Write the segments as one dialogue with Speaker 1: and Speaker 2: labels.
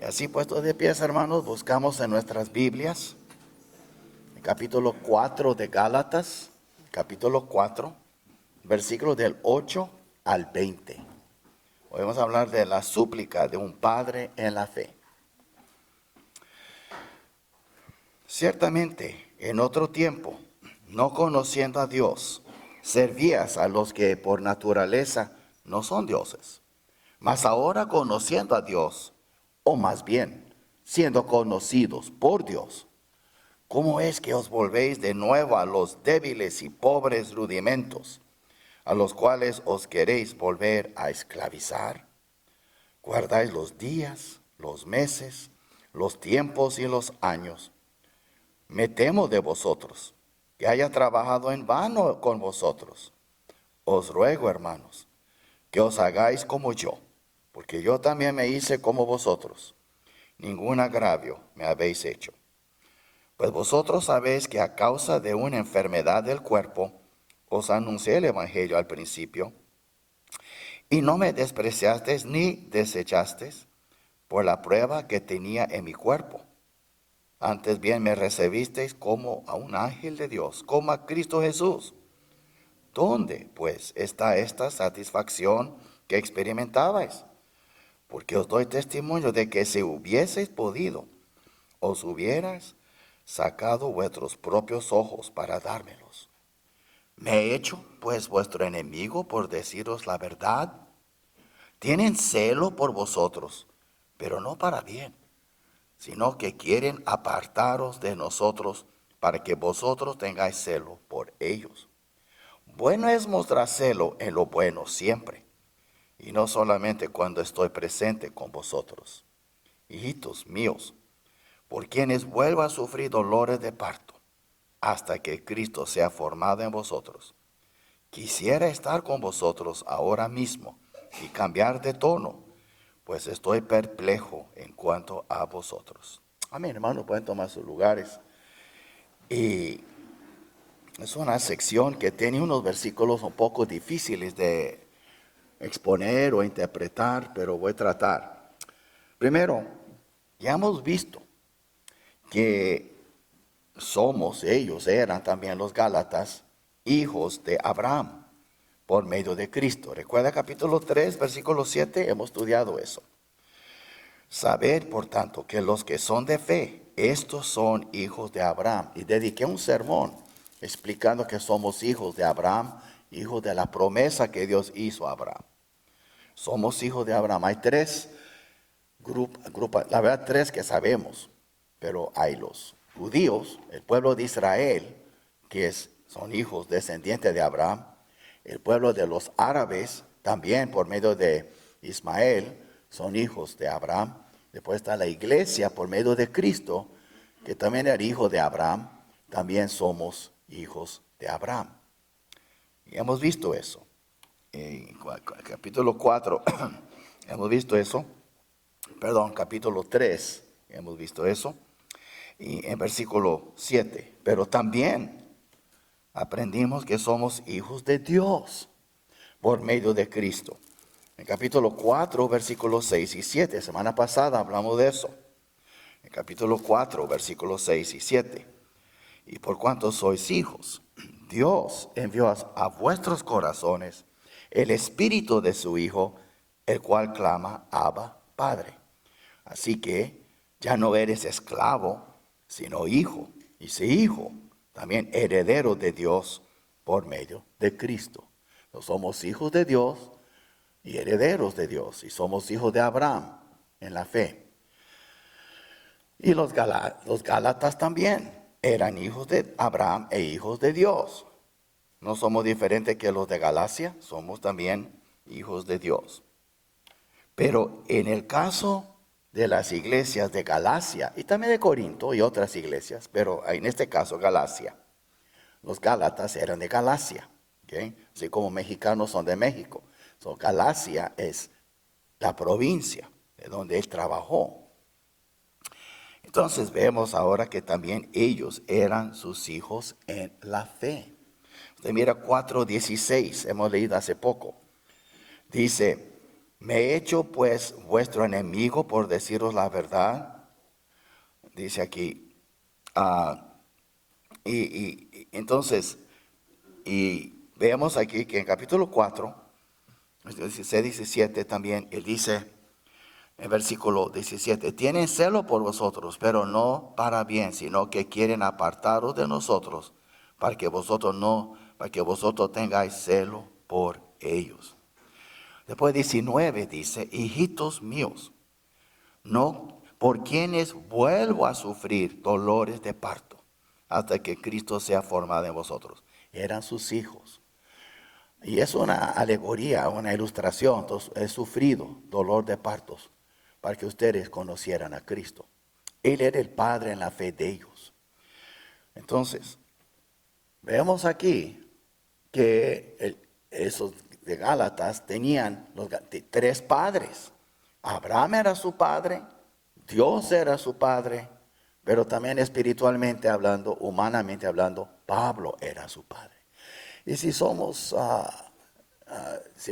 Speaker 1: Así puestos de pies, hermanos, buscamos en nuestras Biblias, el capítulo 4 de Gálatas, capítulo 4, versículos del 8 al 20. Hoy vamos a hablar de la súplica de un padre en la fe. Ciertamente, en otro tiempo, no conociendo a Dios, servías a los que por naturaleza no son dioses. Mas ahora conociendo a Dios, o más bien, siendo conocidos por Dios, ¿cómo es que os volvéis de nuevo a los débiles y pobres rudimentos, a los cuales os queréis volver a esclavizar? Guardáis los días, los meses, los tiempos y los años. Me temo de vosotros, que haya trabajado en vano con vosotros. Os ruego, hermanos, que os hagáis como yo, porque yo también me hice como vosotros. Ningún agravio me habéis hecho. Pues vosotros sabéis que a causa de una enfermedad del cuerpo, os anuncié el Evangelio al principio, y no me despreciasteis ni desechasteis por la prueba que tenía en mi cuerpo. Antes bien me recibisteis como a un ángel de Dios, como a Cristo Jesús. ¿Dónde, pues, está esta satisfacción que experimentabais? Porque os doy testimonio de que si hubieseis podido, os hubierais sacado vuestros propios ojos para dármelos. ¿Me he hecho, pues, vuestro enemigo por deciros la verdad? Tienen celo por vosotros, pero no para bien, sino que quieren apartaros de nosotros para que vosotros tengáis celo por ellos. Bueno es mostrar celo en lo bueno siempre, y no solamente cuando estoy presente con vosotros. Hijitos míos, por quienes vuelva a sufrir dolores de parto, hasta que Cristo sea formado en vosotros. Quisiera estar con vosotros ahora mismo y cambiar de tono, pues estoy perplejo en cuanto a vosotros. Amén, hermanos, pueden tomar sus lugares. Y es una sección que tiene unos versículos un poco difíciles de exponer o interpretar, pero voy a tratar. Primero, ya hemos visto que ellos eran también los Gálatas, hijos de Abraham por medio de Cristo. Recuerda capítulo 3, versículo 7, hemos estudiado eso. Sabed, por tanto, que los que son de fe, estos son hijos de Abraham. Y dediqué un sermón explicando que somos hijos de Abraham, hijos de la promesa que Dios hizo a Abraham. Somos hijos de Abraham. Hay tres grupos, la verdad tres que sabemos, pero hay los judíos, el pueblo de Israel, que son hijos descendientes de Abraham, el pueblo de los árabes, también por medio de Ismael, son hijos de Abraham. Después está la iglesia por medio de Cristo, que también era hijo de Abraham, también somos hijos de Abraham. Y hemos visto eso. En capítulo 4 hemos visto eso. Perdón, capítulo 3 hemos visto eso. Y en versículo 7, pero también aprendimos que somos hijos de Dios por medio de Cristo. En capítulo 4, versículos 6 y 7, semana pasada hablamos de eso. En capítulo 4, versículos 6 y 7. Y por cuanto sois hijos, Dios envió a vuestros corazones el espíritu de su Hijo, el cual clama, Abba, Padre. Así que ya no eres esclavo, sino hijo. Y si hijo, también heredero de Dios por medio de Cristo. No somos hijos de Dios y herederos de Dios. Y somos hijos de Abraham en la fe. Y los Gálatas también eran hijos de Abraham e hijos de Dios. No somos diferentes que los de Galacia, somos también hijos de Dios. Pero en el caso de las iglesias de Galacia y también de Corinto y otras iglesias, pero en este caso Galacia, los Gálatas eran de Galacia, ¿okay? Así como mexicanos son de México. Galacia es la provincia de donde él trabajó. Entonces vemos ahora que también ellos eran sus hijos en la fe. Usted mira 4:16, hemos leído hace poco. Dice, Me he hecho pues vuestro enemigo por deciros la verdad. Dice aquí. Entonces, y veamos aquí que en capítulo 4, 16, 17 también, él dice en versículo 17, tienen celo por vosotros, pero no para bien, sino que quieren apartaros de nosotros, para que vosotros tengáis celo por ellos. Después 19 dice, hijitos míos, no por quienes vuelvo a sufrir dolores de parto, hasta que Cristo sea formado en vosotros. Eran sus hijos. Y es una alegoría, una ilustración. Entonces, he sufrido dolor de partos para que ustedes conocieran a Cristo. Él era el Padre en la fe de ellos. Entonces, vemos aquí que esos de Gálatas tenían tres padres. Abraham era su padre, Dios era su padre, pero también espiritualmente hablando, humanamente hablando, Pablo era su padre. Y si si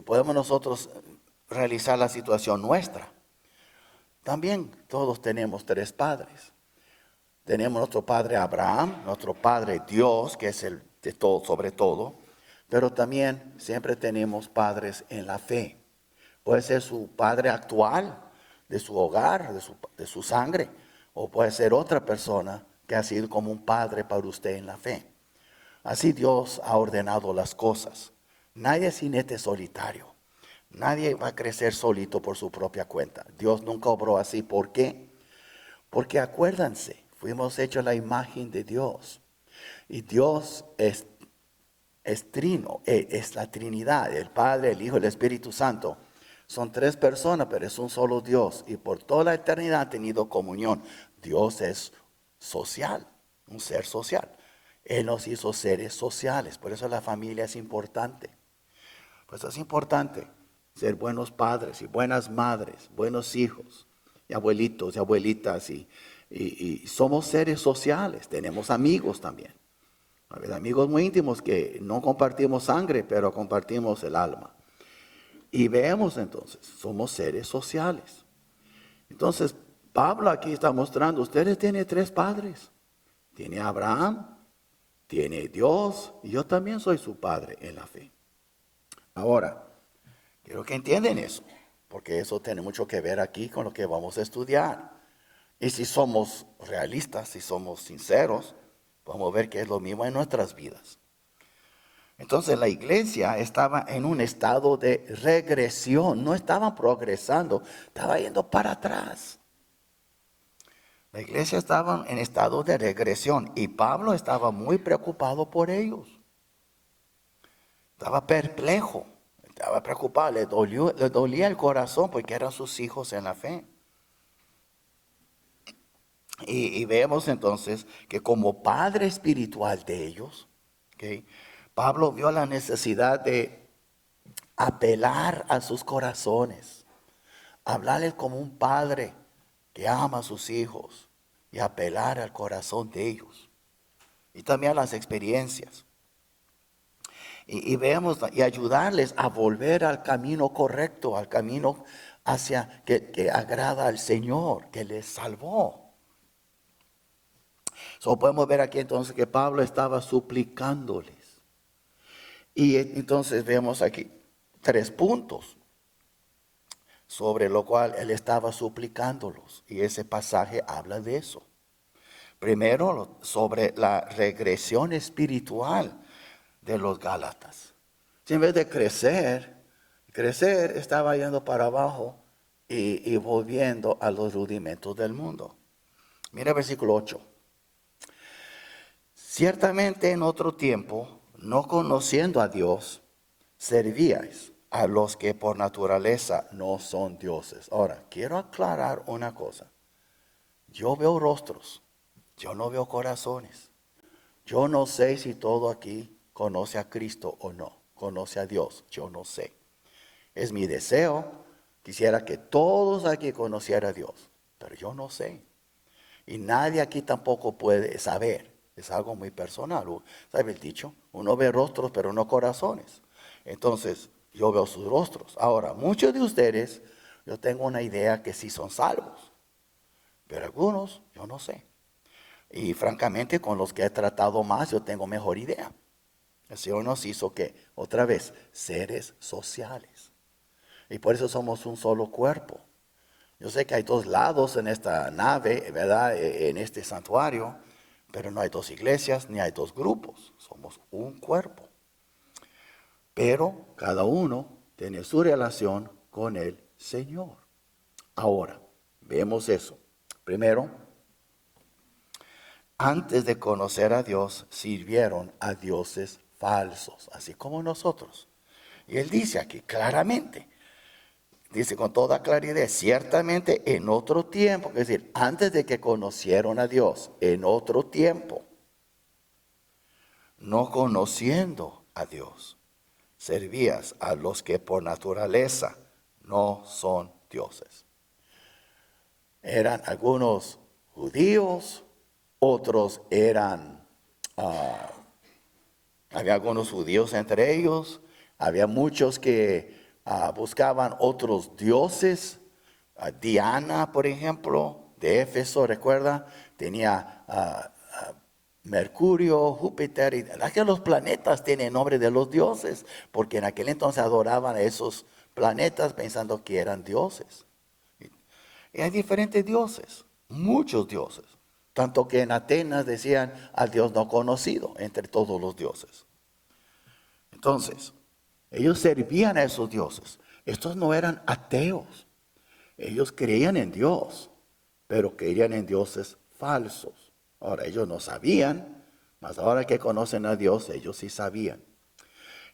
Speaker 1: podemos nosotros realizar la situación nuestra, también todos tenemos tres padres. Tenemos nuestro padre Abraham, nuestro padre Dios, que es el de todo, sobre todo, pero también siempre tenemos padres en la fe. Puede ser su padre actual, de su hogar, de su sangre, o puede ser otra persona que ha sido como un padre para usted en la fe. Así Dios ha ordenado las cosas. Nadie es jinete solitario. Nadie va a crecer solito por su propia cuenta. Dios nunca obró así. ¿Por qué? Porque acuérdense, fuimos hechos a la imagen de Dios. Y Dios es trino, es la Trinidad, el Padre, el Hijo y el Espíritu Santo. Son tres personas, pero es un solo Dios. Y por toda la eternidad ha tenido comunión. Dios es social, un ser social. Él nos hizo seres sociales, por eso la familia es importante. Pues es importante ser buenos padres y buenas madres, buenos hijos y abuelitos y abuelitas. Y somos seres sociales, tenemos amigos también. Amigos muy íntimos que no compartimos sangre, pero compartimos el alma. Y vemos entonces, somos seres sociales. Entonces, Pablo aquí está mostrando, ustedes tienen tres padres. Tiene Abraham, tiene Dios, y yo también soy su padre en la fe. Ahora, quiero que entiendan eso, porque eso tiene mucho que ver aquí con lo que vamos a estudiar. Y si somos realistas, si somos sinceros, vamos a ver que es lo mismo en nuestras vidas. Entonces la iglesia estaba en un estado de regresión, no estaba progresando, estaba yendo para atrás. La iglesia estaba en estado de regresión y Pablo estaba muy preocupado por ellos. Estaba perplejo, estaba preocupado, le dolía el corazón porque eran sus hijos en la fe. Y vemos entonces que como padre espiritual de ellos, ¿okay? Pablo vio la necesidad de apelar a sus corazones, hablarles como un padre que ama a sus hijos y apelar al corazón de ellos y también a las experiencias. Y veamos y ayudarles a volver al camino correcto, al camino hacia que agrada al Señor, que les salvó. Podemos ver aquí entonces que Pablo estaba suplicándoles. Y entonces vemos aquí tres puntos sobre lo cual él estaba suplicándolos. Y ese pasaje habla de eso. Primero, sobre la regresión espiritual de los Gálatas. Si en vez de crecer estaba yendo para abajo y volviendo a los rudimentos del mundo. Mira el versículo 8. Ciertamente en otro tiempo, no conociendo a Dios, servíais a los que por naturaleza no son dioses. Ahora, quiero aclarar una cosa. Yo veo rostros, yo no veo corazones. Yo no sé si todo aquí conoce a Cristo o no, conoce a Dios, yo no sé. Es mi deseo, quisiera que todos aquí conocieran a Dios, pero yo no sé. Y nadie aquí tampoco puede saber, es algo muy personal. ¿Sabe el dicho? Uno ve rostros pero no corazones. Entonces, yo veo sus rostros. Ahora, muchos de ustedes, yo tengo una idea que sí son salvos, pero algunos yo no sé. Y francamente, con los que he tratado más, yo tengo mejor idea. El Señor nos hizo que, otra vez, seres sociales. Y por eso somos un solo cuerpo. Yo sé que hay dos lados en esta nave, ¿verdad? En este santuario, pero no hay dos iglesias ni hay dos grupos. Somos un cuerpo. Pero cada uno tiene su relación con el Señor. Ahora, vemos eso. Primero, antes de conocer a Dios, sirvieron a dioses falsos, así como nosotros. Y él dice aquí claramente, dice con toda claridad, ciertamente en otro tiempo, es decir, antes de que conocieron a Dios, en otro tiempo, no conociendo a Dios, servías a los que por naturaleza no son dioses. Eran algunos judíos, otros eran, había algunos judíos entre ellos, había muchos que buscaban otros dioses. Diana, por ejemplo, de Éfeso, recuerda, tenía Mercurio, Júpiter, y que los planetas tienen nombre de los dioses, porque en aquel entonces adoraban a esos planetas pensando que eran dioses. Y hay diferentes dioses, muchos dioses, tanto que en Atenas decían al Dios no conocido entre todos los dioses. Entonces, ellos servían a esos dioses. Estos no eran ateos. Ellos creían en Dios, pero creían en dioses falsos. Ahora, ellos no sabían, mas ahora que conocen a Dios, ellos sí sabían.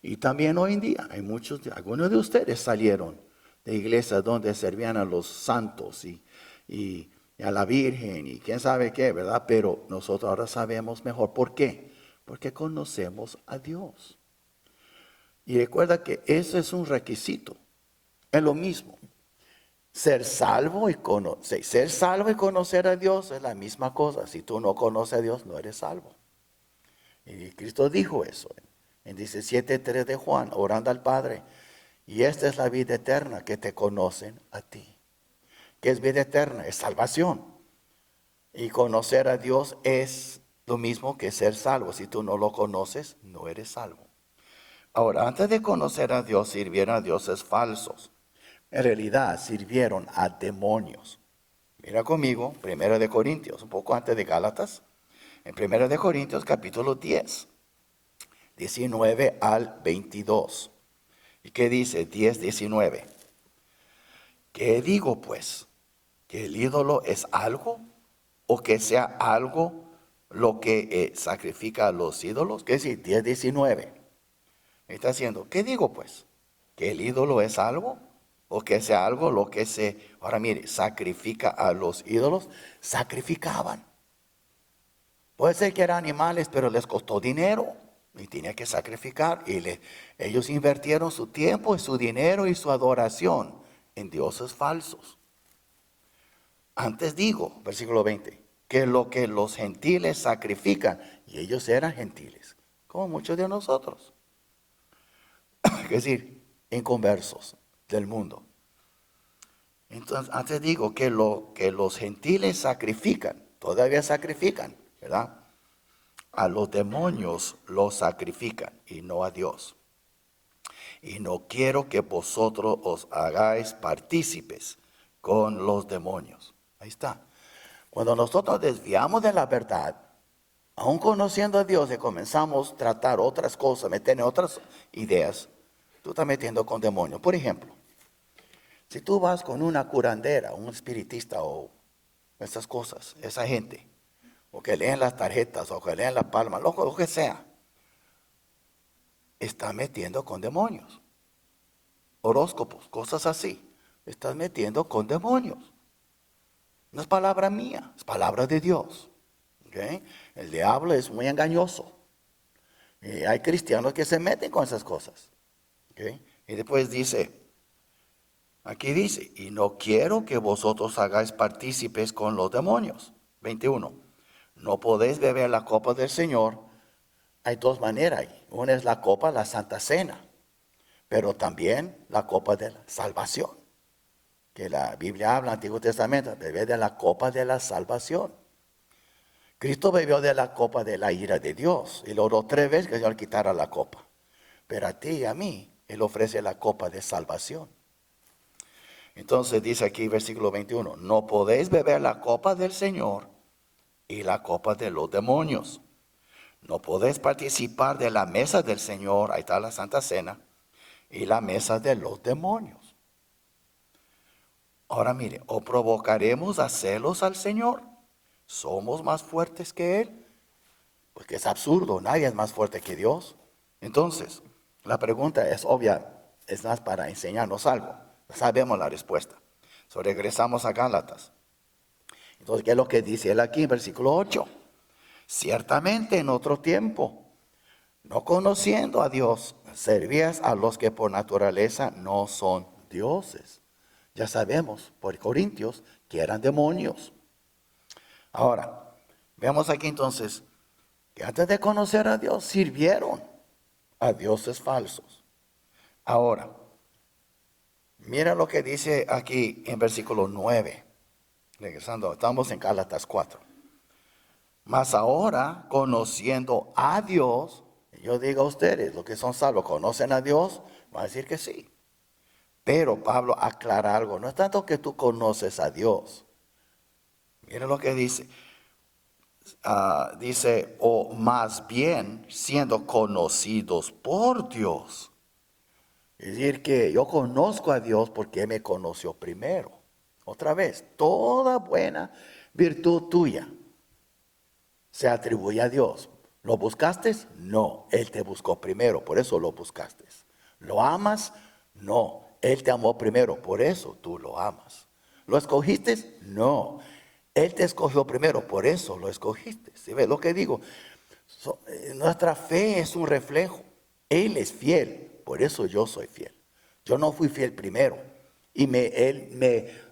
Speaker 1: Y también hoy en día hay muchos, algunos de ustedes salieron de iglesias donde servían a los santos y a la Virgen y quién sabe qué, ¿verdad? Pero nosotros ahora sabemos mejor. ¿Por qué? Porque conocemos a Dios. Y recuerda que ese es un requisito. Es lo mismo. Ser salvo y conocer a Dios es la misma cosa. Si tú no conoces a Dios, no eres salvo. Y Cristo dijo eso en 17:3 de Juan, orando al Padre. Y esta es la vida eterna, que te conocen a ti. ¿Qué es vida eterna? Es salvación. Y conocer a Dios es lo mismo que ser salvo. Si tú no lo conoces, no eres salvo. Ahora, antes de conocer a Dios, sirvieron a dioses falsos. En realidad, sirvieron a demonios. Mira conmigo, 1 de Corintios, un poco antes de Gálatas. En 1 de Corintios, capítulo 10, 19 al 22. ¿Y qué dice? 10, 19. ¿Qué digo pues? ¿Que el ídolo es algo? ¿O que sea algo lo que sacrifica a los ídolos? ¿Qué dice? 10, 19. Está haciendo, ¿qué digo pues? ¿Que el ídolo es algo? ¿O que sea algo lo que ahora mire, sacrifica a los ídolos? Sacrificaban. Puede ser que eran animales, pero les costó dinero y tenía que sacrificar. Y ellos invirtieron su tiempo y su dinero y su adoración en dioses falsos. Antes digo, versículo 20, que lo que los gentiles sacrifican, y ellos eran gentiles, como muchos de nosotros. Es decir, inconversos del mundo. Entonces, antes digo que lo que los gentiles sacrifican, todavía sacrifican, ¿verdad? A los demonios los sacrifican y no a Dios. Y no quiero que vosotros os hagáis partícipes con los demonios. Ahí está. Cuando nosotros desviamos de la verdad, aún conociendo a Dios y comenzamos a tratar otras cosas, meter en otras ideas, tú estás metiendo con demonios. Por ejemplo, si tú vas con una curandera, un espiritista o esas cosas, esa gente, o que leen las tarjetas, o que leen la palma, lo que sea, está metiendo con demonios. Horóscopos, cosas así, estás metiendo con demonios. No es palabra mía, es palabra de Dios. ¿Okay? El diablo es muy engañoso. Y hay cristianos que se meten con esas cosas. ¿Okay? Y después dice, aquí dice, y no quiero que vosotros hagáis partícipes con los demonios. 21. No podéis beber la copa del Señor. Hay dos maneras ahí. Una es la copa, la Santa Cena. pero también la copa de la salvación. Que la Biblia habla, Antiguo Testamento, beber de la copa de la salvación. Cristo bebió de la copa de la ira de Dios y lo oró 3 veces que Dios le quitara la copa. Pero a ti y a mí, Él ofrece la copa de salvación. Entonces dice aquí versículo 21, no podéis beber la copa del Señor y la copa de los demonios. No podéis participar de la mesa del Señor, ahí está la Santa Cena, y la mesa de los demonios. Ahora mire, o provocaremos a celos al Señor. ¿Somos más fuertes que Él? Pues que es absurdo, nadie es más fuerte que Dios. Entonces, la pregunta es obvia, es más para enseñarnos algo. Sabemos la respuesta. So, regresamos a Gálatas. Entonces, ¿qué es lo que dice él aquí en versículo 8? Ciertamente en otro tiempo, no conociendo a Dios, servías a los que por naturaleza no son dioses. Ya sabemos por Corintios que eran demonios. Ahora, veamos aquí entonces que antes de conocer a Dios sirvieron a dioses falsos. Ahora, mira lo que dice aquí en versículo 9. Regresando, estamos en Gálatas 4. Mas ahora, conociendo a Dios, yo digo a ustedes, los que son salvos, ¿conocen a Dios? Van a decir que sí. Pero Pablo aclara algo, no es tanto que tú conoces a Dios. Mira lo que dice. Dice, o más bien siendo conocidos por Dios. Es decir, que yo conozco a Dios porque Él me conoció primero. Otra vez, toda buena virtud tuya se atribuye a Dios. ¿Lo buscaste? No, Él te buscó primero, por eso lo buscaste. ¿Lo amas? No, Él te amó primero, por eso tú lo amas. ¿Lo escogiste? No, Él te escogió primero, por eso lo escogiste. ¿Sí ves lo que digo? Nuestra fe es un reflejo. Él es fiel, por eso yo soy fiel. Yo no fui fiel primero y Él me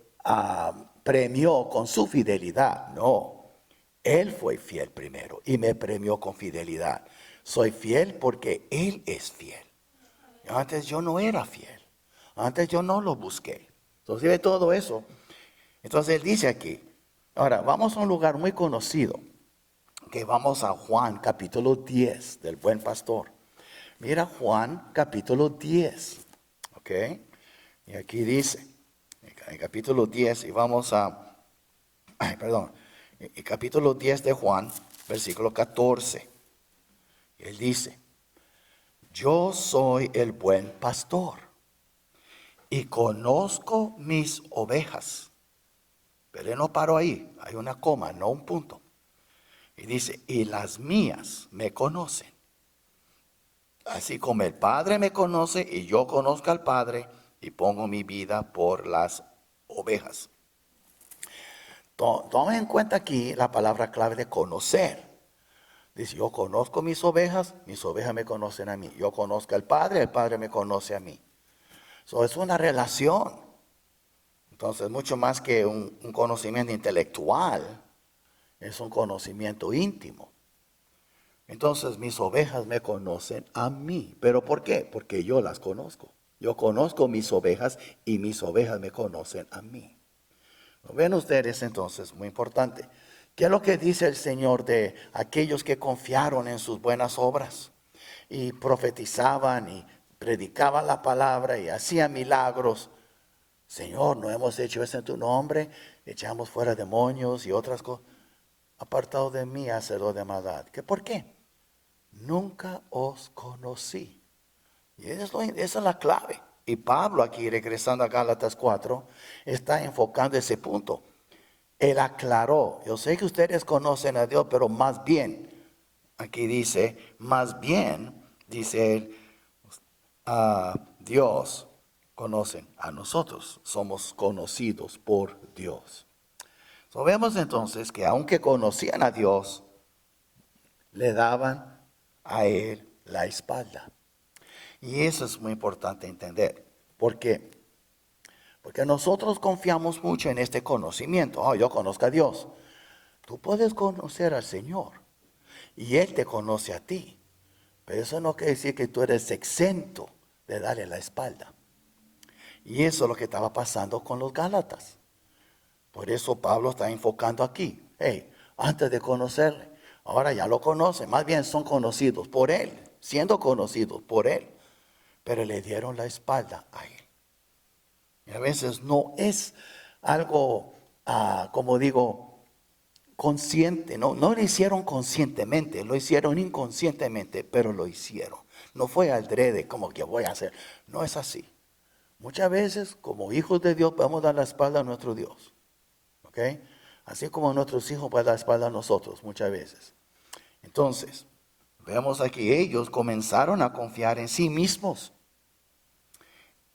Speaker 1: premió con su fidelidad. No, Él fue fiel primero y me premió con fidelidad. Soy fiel porque Él es fiel. Antes yo no era fiel. Antes yo no lo busqué. Entonces ve todo eso. Entonces Él dice aquí. Ahora, vamos a un lugar muy conocido. Que vamos a Juan capítulo 10 del buen pastor. Mira Juan capítulo 10. ¿Ok? Y aquí dice. En capítulo 10 y vamos a... En capítulo 10 de Juan, versículo 14. Él dice, yo soy el buen pastor y conozco mis ovejas. Pero él no paró ahí, hay una coma, no un punto. Y dice, y las mías me conocen. Así como el Padre me conoce y yo conozco al Padre y pongo mi vida por las ovejas. Toma en cuenta aquí la palabra clave de conocer. Dice, yo conozco mis ovejas me conocen a mí. Yo conozco al Padre, el Padre me conoce a mí. So, es una relación. Entonces, mucho más que un conocimiento intelectual, es un conocimiento íntimo. Entonces, mis ovejas me conocen a mí. ¿Pero por qué? Porque yo las conozco. Yo conozco mis ovejas y mis ovejas me conocen a mí. Ven ustedes entonces, muy importante. ¿Qué es lo que dice el Señor de aquellos que confiaron en sus buenas obras? Y profetizaban y predicaban la palabra y hacían milagros. Señor, no hemos hecho eso en tu nombre, echamos fuera demonios y otras cosas. Apartado de mí, hacedor de maldad. ¿Qué por qué? Nunca os conocí. Y esa es la clave. Y Pablo aquí, regresando a Gálatas 4, está enfocando ese punto. Él aclaró, yo sé que ustedes conocen a Dios, pero más bien, aquí dice, más bien, dice él, a Dios conocen a nosotros, somos conocidos por Dios. So, vemos entonces que aunque conocían a Dios, le daban a Él la espalda. Y eso es muy importante entender. ¿Por qué? Porque nosotros confiamos mucho en este conocimiento. Oh, yo conozco a Dios. Tú puedes conocer al Señor y Él te conoce a ti. Pero eso no quiere decir que tú eres exento de darle la espalda. Y eso es lo que estaba pasando con los Gálatas. Por eso Pablo está enfocando aquí. Hey, antes de conocerle, ahora ya lo conocen, más bien son conocidos por él, siendo conocidos por él, pero le dieron la espalda a él. Y a veces no es algo, como digo, consciente, no lo hicieron conscientemente, lo hicieron inconscientemente, pero lo hicieron. No fue adrede como que voy a hacer, no es así. Muchas veces como hijos de Dios podemos dar la espalda a nuestro Dios, ¿ok? Así como nuestros hijos pueden dar la espalda a nosotros muchas veces. Entonces, vemos aquí, ellos comenzaron a confiar en sí mismos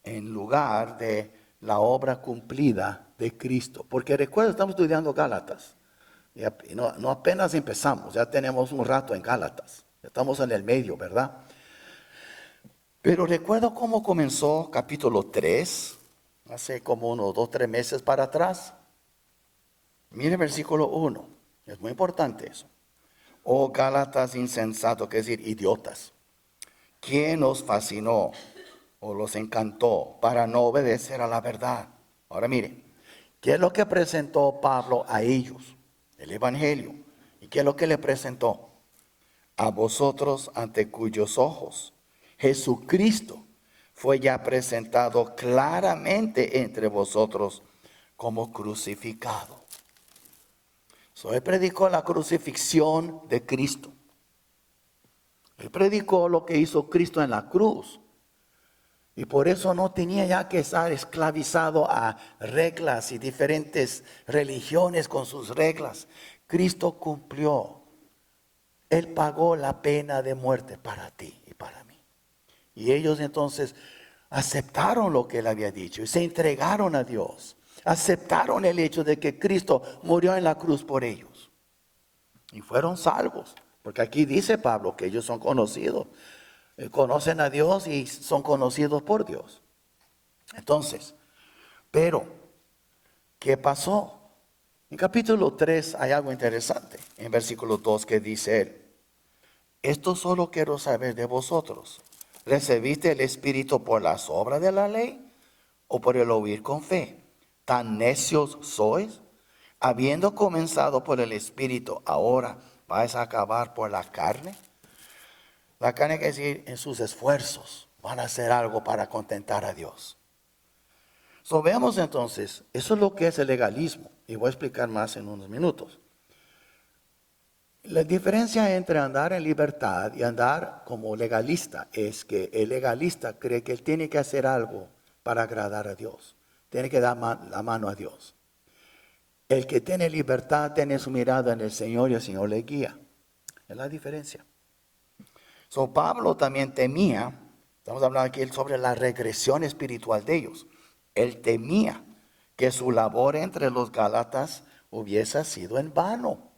Speaker 1: en lugar de la obra cumplida de Cristo. Porque recuerda, estamos estudiando Gálatas. Y no apenas empezamos, ya tenemos un rato en Gálatas. Estamos en el medio, ¿verdad? Pero recuerdo cómo comenzó capítulo 3, hace como unos 2 o 3 meses para atrás. Mire el versículo 1, es muy importante eso. Oh Gálatas insensatos, que es decir, idiotas. ¿Quién nos fascinó o los encantó para no obedecer a la verdad? Ahora mire, ¿qué es lo que presentó Pablo a ellos? El Evangelio. ¿Y qué es lo que le presentó? A vosotros ante cuyos ojos Jesucristo fue ya presentado claramente entre vosotros como crucificado. Él predicó la crucifixión de Cristo. Él predicó lo que hizo Cristo en la cruz. Y por eso no tenía ya que estar esclavizado a reglas y diferentes religiones con sus reglas. Cristo cumplió. Él pagó la pena de muerte para ti y para mí. Y ellos entonces aceptaron lo que él había dicho y se entregaron a Dios. Aceptaron el hecho de que Cristo murió en la cruz por ellos. Y fueron salvos. Porque aquí dice Pablo que ellos son conocidos. Conocen a Dios y son conocidos por Dios. Entonces, pero, ¿qué pasó? En capítulo 3 hay algo interesante. En versículo 2 que dice él: esto solo quiero saber de vosotros. ¿Recibiste el Espíritu por las obras de la ley o por el oír con fe? ¿Tan necios sois? Habiendo comenzado por el Espíritu, ¿ahora vais a acabar por la carne? La carne quiere decir, en sus esfuerzos van a hacer algo para contentar a Dios. Veamos entonces, eso es lo que es el legalismo. Y voy a explicar más en unos minutos. La diferencia entre andar en libertad y andar como legalista es que el legalista cree que él tiene que hacer algo para agradar a Dios. Tiene que dar la mano a Dios. El que tiene libertad tiene su mirada en el Señor y el Señor le guía. Es la diferencia. Pablo también temía, estamos hablando aquí sobre la regresión espiritual de ellos. Él temía que su labor entre los Gálatas hubiese sido en vano.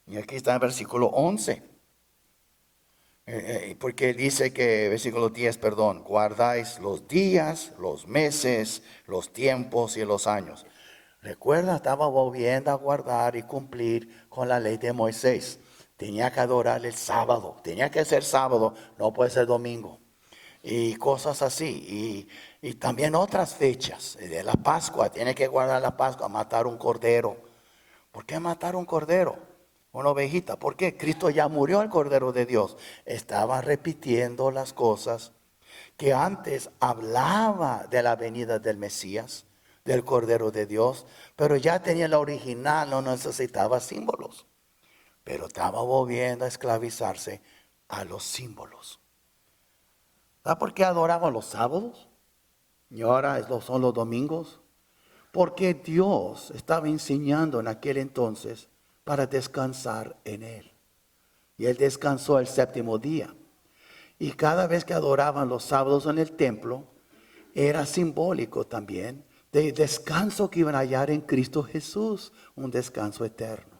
Speaker 1: Y aquí está en el versículo 11. Porque dice que, versículo 10, perdón, guardáis los días, los meses, los tiempos y los años. Recuerda, estaba volviendo a guardar y cumplir con la ley de Moisés. Tenía que adorar el sábado, tenía que ser sábado, no puede ser domingo. Y cosas así. Y también otras fechas. De la Pascua, tiene que guardar la Pascua, matar un cordero. ¿Por qué matar un cordero? Una ovejita. ¿Por qué? Cristo ya murió, el Cordero de Dios. Estaba repitiendo las cosas que antes hablaba de la venida del Mesías, del Cordero de Dios, pero ya tenía la original, no necesitaba símbolos. Pero estaba volviendo a esclavizarse a los símbolos. ¿Sabe por qué adoraban los sábados? Y ahora son los domingos. Porque Dios estaba enseñando en aquel entonces para descansar en Él. Y Él descansó el 7º día. Y cada vez que adoraban los sábados en el templo, era simbólico también de descanso que iban a hallar en Cristo Jesús, un descanso eterno.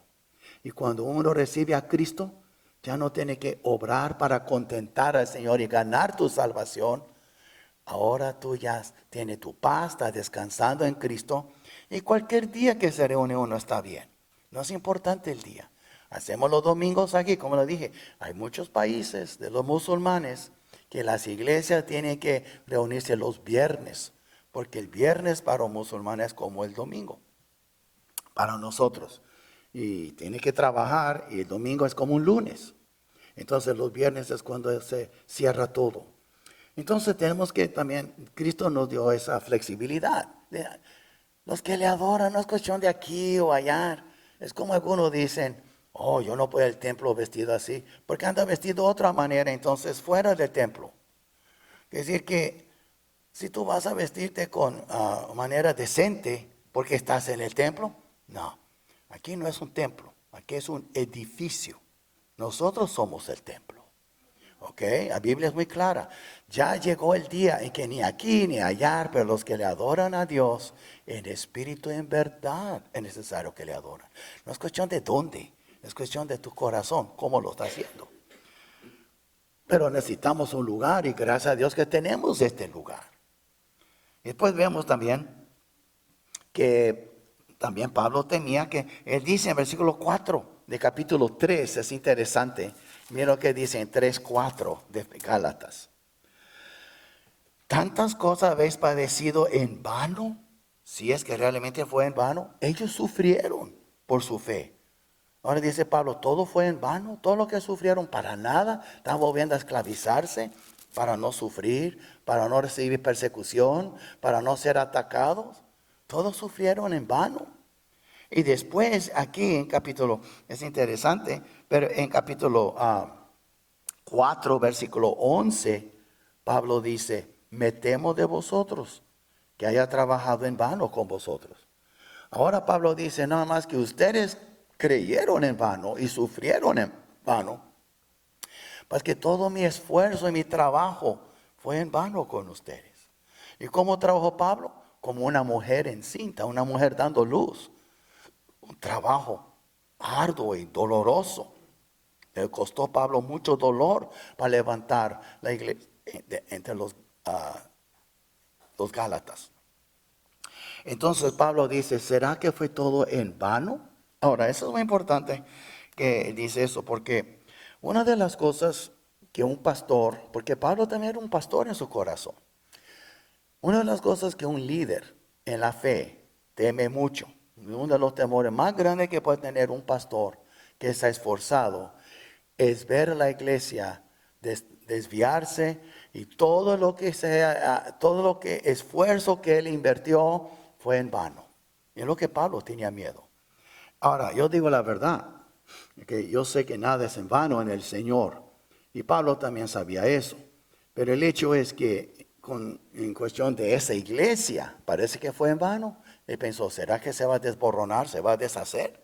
Speaker 1: Y cuando uno recibe a Cristo, ya no tiene que obrar para contentar al Señor y ganar tu salvación. Ahora tú ya tienes tu paz, estás descansando en Cristo. Y cualquier día que se reúne uno está bien. No es importante el día. Hacemos los domingos aquí, como le dije. Hay muchos países de los musulmanes que las iglesias tienen que reunirse los viernes, porque el viernes para los musulmanes es como el domingo, para nosotros. Y tiene que trabajar y el domingo es como un lunes. Entonces los viernes es cuando se cierra todo. Entonces tenemos que también, Cristo nos dio esa flexibilidad. Los que le adoran no es cuestión de aquí o allá. Es como algunos dicen, oh, yo no puedo ir al templo vestido así, porque anda vestido de otra manera, entonces fuera del templo. Es decir que si tú vas a vestirte con manera decente, porque estás en el templo, no. Aquí no es un templo, aquí es un edificio. Nosotros somos el templo. ¿Ok? La Biblia es muy clara. Ya llegó el día en que ni aquí ni allá, pero los que le adoran a Dios en espíritu y en verdad es necesario que le adoren. No es cuestión de dónde, es cuestión de tu corazón, cómo lo está haciendo. Pero necesitamos un lugar y gracias a Dios que tenemos este lugar. Y después vemos también que también Pablo temía que, él dice en versículo 4 de capítulo 3, es interesante. Mira lo que dice en 3:4 de Gálatas. ¿Tantas cosas habéis padecido en vano? Si es que realmente fue en vano. Ellos sufrieron por su fe. Ahora dice Pablo, todo fue en vano. Todo lo que sufrieron para nada. Están volviendo a esclavizarse para no sufrir, para no recibir persecución, para no ser atacados. Todos sufrieron en vano. Y después aquí en capítulo, es interesante, pero en capítulo 4, versículo 11, Pablo dice, me temo de vosotros, que haya trabajado en vano con vosotros. Ahora Pablo dice, nada más que ustedes creyeron en vano y sufrieron en vano, pues que todo mi esfuerzo y mi trabajo fue en vano con ustedes. ¿Y cómo trabajó Pablo? Como una mujer encinta, una mujer dando luz. Un trabajo arduo y doloroso. Le costó a Pablo mucho dolor para levantar la iglesia entre los Gálatas. Entonces Pablo dice, ¿será que fue todo en vano? Ahora, eso es muy importante que dice eso, porque una de las cosas que un pastor, porque Pablo también era un pastor en su corazón, una de las cosas que un líder en la fe teme mucho, uno de los temores más grandes que puede tener un pastor que está esforzado, es ver a la iglesia desviarse y todo lo que sea, todo lo que esfuerzo que él invirtió fue en vano. Y es lo que Pablo tenía miedo. Ahora, yo digo la verdad, que yo sé que nada es en vano en el Señor. Y Pablo también sabía eso. Pero el hecho es que en cuestión de esa iglesia, parece que fue en vano. Él pensó, ¿será que se va a desboronar, se va a deshacer?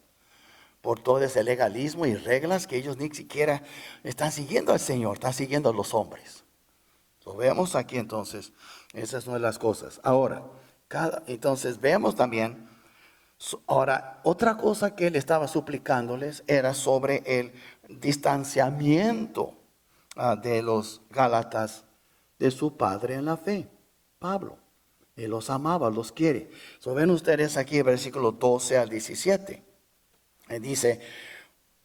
Speaker 1: Por todo ese legalismo y reglas que ellos ni siquiera están siguiendo al Señor, están siguiendo a los hombres. Lo vemos aquí entonces, esa es una de las cosas. Ahora, entonces vemos también, ahora, otra cosa que él estaba suplicándoles era sobre el distanciamiento de los Gálatas de su padre en la fe, Pablo. Él los amaba, los quiere. Ven ustedes aquí el versículo 12 al 17. Dice,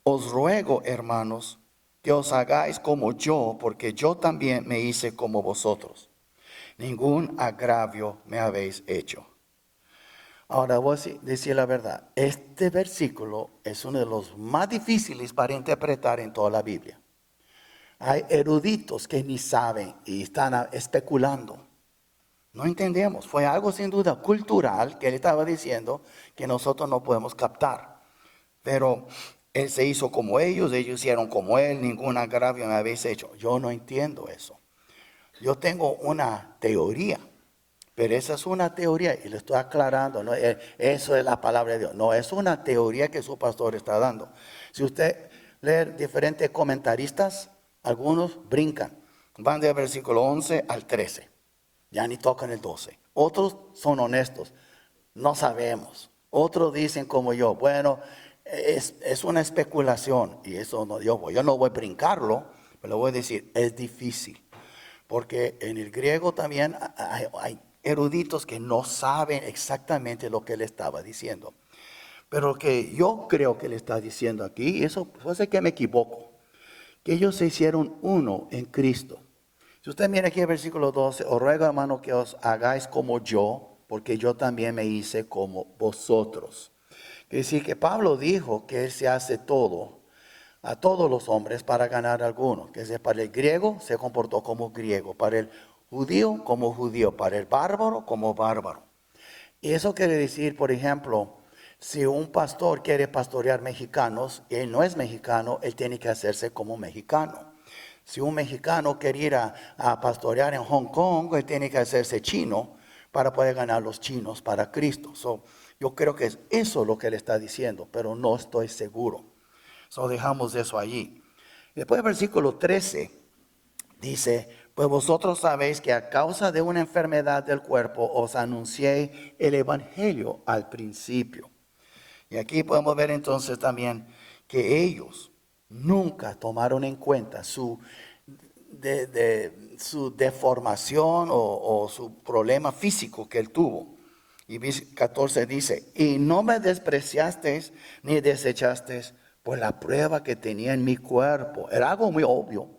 Speaker 1: os ruego, hermanos, que os hagáis como yo, porque yo también me hice como vosotros. Ningún agravio me habéis hecho. Ahora voy a decir la verdad. Este versículo es uno de los más difíciles para interpretar en toda la Biblia. Hay eruditos que ni saben y están especulando. No entendemos. Fue algo sin duda cultural que él estaba diciendo que nosotros no podemos captar. Pero él se hizo como ellos hicieron como él, ningún agravio me habéis hecho. Yo no entiendo eso. Yo tengo una teoría, pero esa es una teoría y le estoy aclarando, ¿no? Eso es la palabra de Dios. No, es una teoría que su pastor está dando. Si usted lee diferentes comentaristas, algunos brincan, van del versículo 11 al 13, ya ni tocan el 12. Otros son honestos, no sabemos. Otros dicen como yo, bueno, es una especulación y eso no, yo no voy a brincarlo, pero voy a decir, es difícil. Porque en el griego también hay eruditos que no saben exactamente lo que él estaba diciendo. Pero lo que yo creo que le está diciendo aquí, y eso puede ser que me equivoco, que ellos se hicieron uno en Cristo. Si usted mira aquí el versículo 12, os ruego, hermano, que os hagáis como yo, porque yo también me hice como vosotros. Quiere decir que Pablo dijo que él se hace todo a todos los hombres para ganar a alguno. Que es para el griego se comportó como griego, para el judío como judío, para el bárbaro como bárbaro. Y eso quiere decir, por ejemplo, si un pastor quiere pastorear mexicanos y él no es mexicano, él tiene que hacerse como mexicano. Si un mexicano quiere ir a pastorear en Hong Kong, él tiene que hacerse chino para poder ganar los chinos para Cristo. Yo creo que es eso lo que él está diciendo, pero no estoy seguro. Dejamos eso allí. Después el versículo 13 dice, pues vosotros sabéis que a causa de una enfermedad del cuerpo os anuncié el evangelio al principio. Y aquí podemos ver entonces también que ellos nunca tomaron en cuenta su deformación o su problema físico que él tuvo. Y 14 dice, y no me despreciasteis ni desechasteis por la prueba que tenía en mi cuerpo. Era algo muy obvio.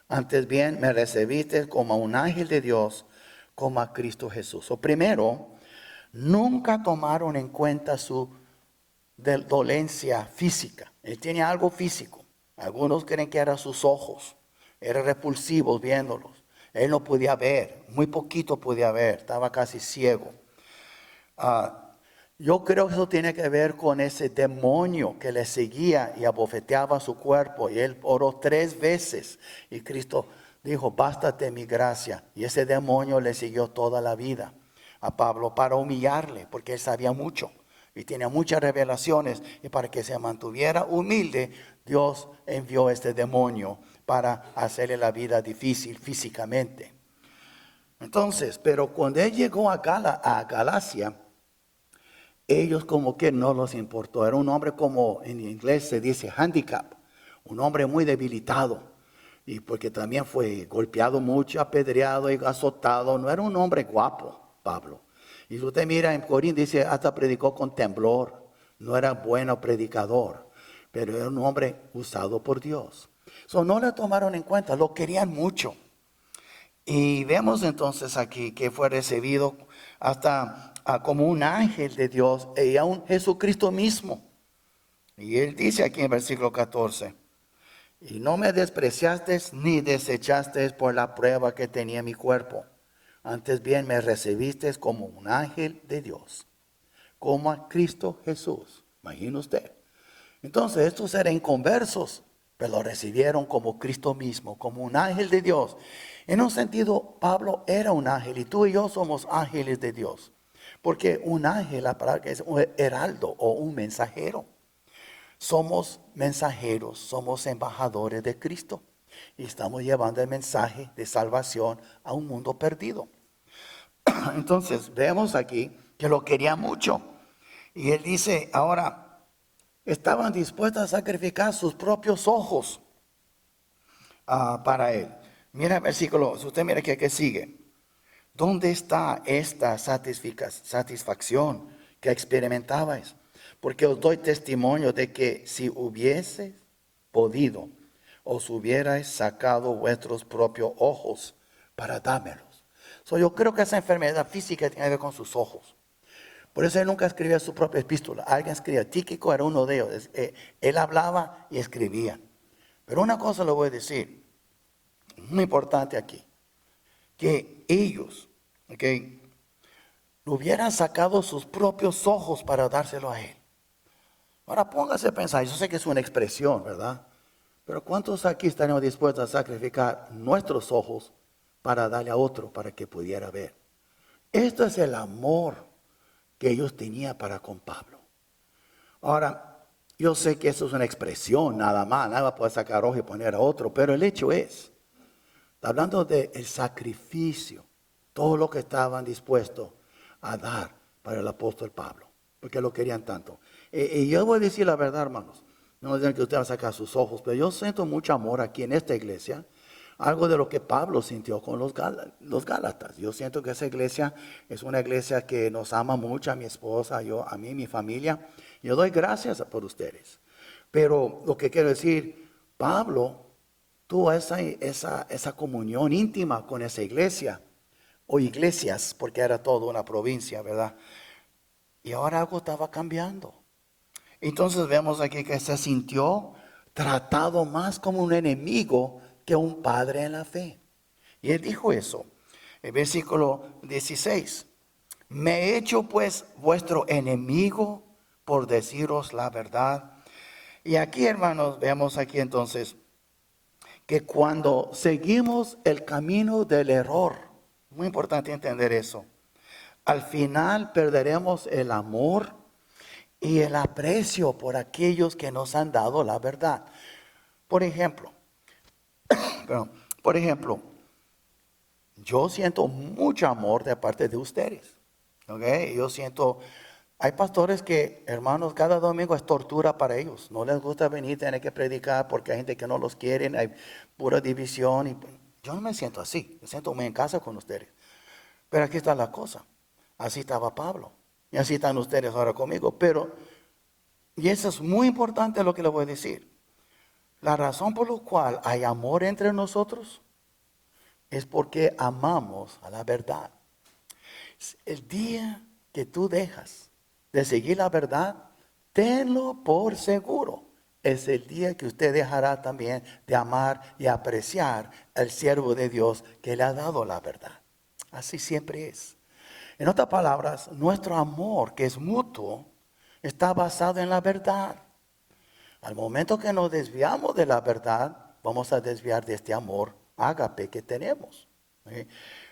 Speaker 1: Antes bien me recibiste como a un ángel de Dios, como a Cristo Jesús. Primero, nunca tomaron en cuenta su dolencia física. Él tenía algo físico. Algunos creen que eran sus ojos. Era repulsivo viéndolos. Él no podía ver, muy poquito podía ver, estaba casi ciego. Yo creo que eso tiene que ver con ese demonio que le seguía y abofeteaba su cuerpo. Y él oró 3 veces. Y Cristo dijo, bástate mi gracia. Y ese demonio le siguió toda la vida a Pablo para humillarle, porque él sabía mucho. Y tenía muchas revelaciones. Y para que se mantuviera humilde, Dios envió este demonio para hacerle la vida difícil físicamente. Entonces, pero cuando él llegó a Galacia, ellos como que no les importó. Era un hombre como en inglés se dice handicap, un hombre muy debilitado. Y porque también fue golpeado mucho, apedreado y azotado. No era un hombre guapo, Pablo. Y si usted mira en Corinto, dice, hasta predicó con temblor. No era bueno predicador, pero era un hombre usado por Dios. No le tomaron en cuenta, lo querían mucho. Y vemos entonces aquí que fue recibido hasta como un ángel de Dios y a un Jesucristo mismo. Y él dice aquí en versículo 14, y no me despreciaste ni desechaste por la prueba que tenía mi cuerpo. Antes bien me recibiste como un ángel de Dios, como a Cristo Jesús. Imagina usted. Entonces estos eran inconversos, pero lo recibieron como Cristo mismo, como un ángel de Dios. En un sentido, Pablo era un ángel y tú y yo somos ángeles de Dios. Porque un ángel, la palabra que es un heraldo o un mensajero. Somos mensajeros, somos embajadores de Cristo. Y estamos llevando el mensaje de salvación a un mundo perdido. Entonces, vemos aquí que lo quería mucho. Y él dice, ahora, estaban dispuestos a sacrificar sus propios ojos para él. Mira el versículo, si usted mira que sigue. ¿Dónde está esta satisfacción que experimentabais? Porque os doy testimonio de que si hubieseis podido, os hubierais sacado vuestros propios ojos para dármelos. Yo creo que esa enfermedad física tiene que ver con sus ojos. Por eso él nunca escribía su propia epístola. Alguien escribía. Tíquico era uno de ellos. Él hablaba y escribía. Pero una cosa le voy a decir, muy importante aquí, que ellos, hubieran sacado sus propios ojos para dárselo a él. Ahora póngase a pensar, yo sé que es una expresión, ¿verdad? Pero ¿cuántos aquí estaríamos dispuestos a sacrificar nuestros ojos para darle a otro para que pudiera ver? Esto es el amor que ellos tenían para con Pablo. Ahora, yo sé que eso es una expresión nada más, nada puede sacar ojo y poner a otro, pero el hecho es, está hablando del sacrificio, todo lo que estaban dispuestos a dar para el apóstol Pablo, porque lo querían tanto. Y yo voy a decir la verdad, hermanos, no digan que usted va a sacar sus ojos, pero yo siento mucho amor aquí en esta iglesia, algo de lo que Pablo sintió con los Gálatas. Yo siento que esa iglesia es una iglesia que nos ama mucho, a mi esposa, a mí, mi familia. Yo doy gracias por ustedes. Pero lo que quiero decir, Pablo tuvo esa comunión íntima con esa iglesia, o iglesias, porque era todo una provincia, ¿verdad? Y ahora algo estaba cambiando. Entonces vemos aquí que se sintió tratado más como un enemigo que un padre en la fe. Y él dijo eso, el versículo 16. Me he hecho pues vuestro enemigo por deciros la verdad. Y aquí, hermanos, vemos aquí entonces que cuando seguimos el camino del error, muy importante entender eso, al final perderemos el amor y el aprecio por aquellos que nos han dado la verdad. Por ejemplo, yo siento mucho amor de parte de ustedes. ¿Ok? Yo siento, hay pastores que, hermanos, cada domingo es tortura para ellos. No les gusta venir, tienen que predicar porque hay gente que no los quiere, hay pura división. Yo no me siento así, me siento muy en casa con ustedes. Pero aquí está la cosa. Así estaba Pablo. Y así están ustedes ahora conmigo. Y eso es muy importante lo que le voy a decir. La razón por la cual hay amor entre nosotros es porque amamos a la verdad. El día que tú dejas de seguir la verdad, tenlo por seguro. Es el día que usted dejará también de amar y apreciar al siervo de Dios que le ha dado la verdad. Así siempre es. En otras palabras, nuestro amor, que es mutuo, está basado en la verdad. Al momento que nos desviamos de la verdad, vamos a desviar de este amor ágape que tenemos. ¿Sí?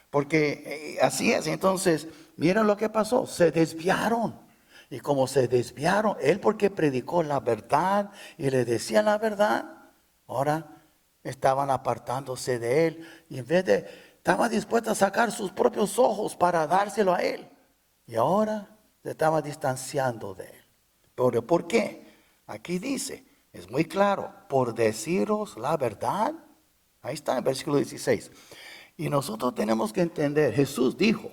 Speaker 1: Porque así es. Entonces, miren lo que pasó. Se desviaron. Y como se desviaron, él porque predicó la verdad y le decía la verdad, ahora estaban apartándose de él. Y en vez de, estaba dispuesto a sacar sus propios ojos para dárselo a él. Y ahora se estaba distanciando de él. ¿Pero por qué? Aquí dice, es muy claro, por deciros la verdad. Ahí está en versículo 16. Y nosotros tenemos que entender, Jesús dijo,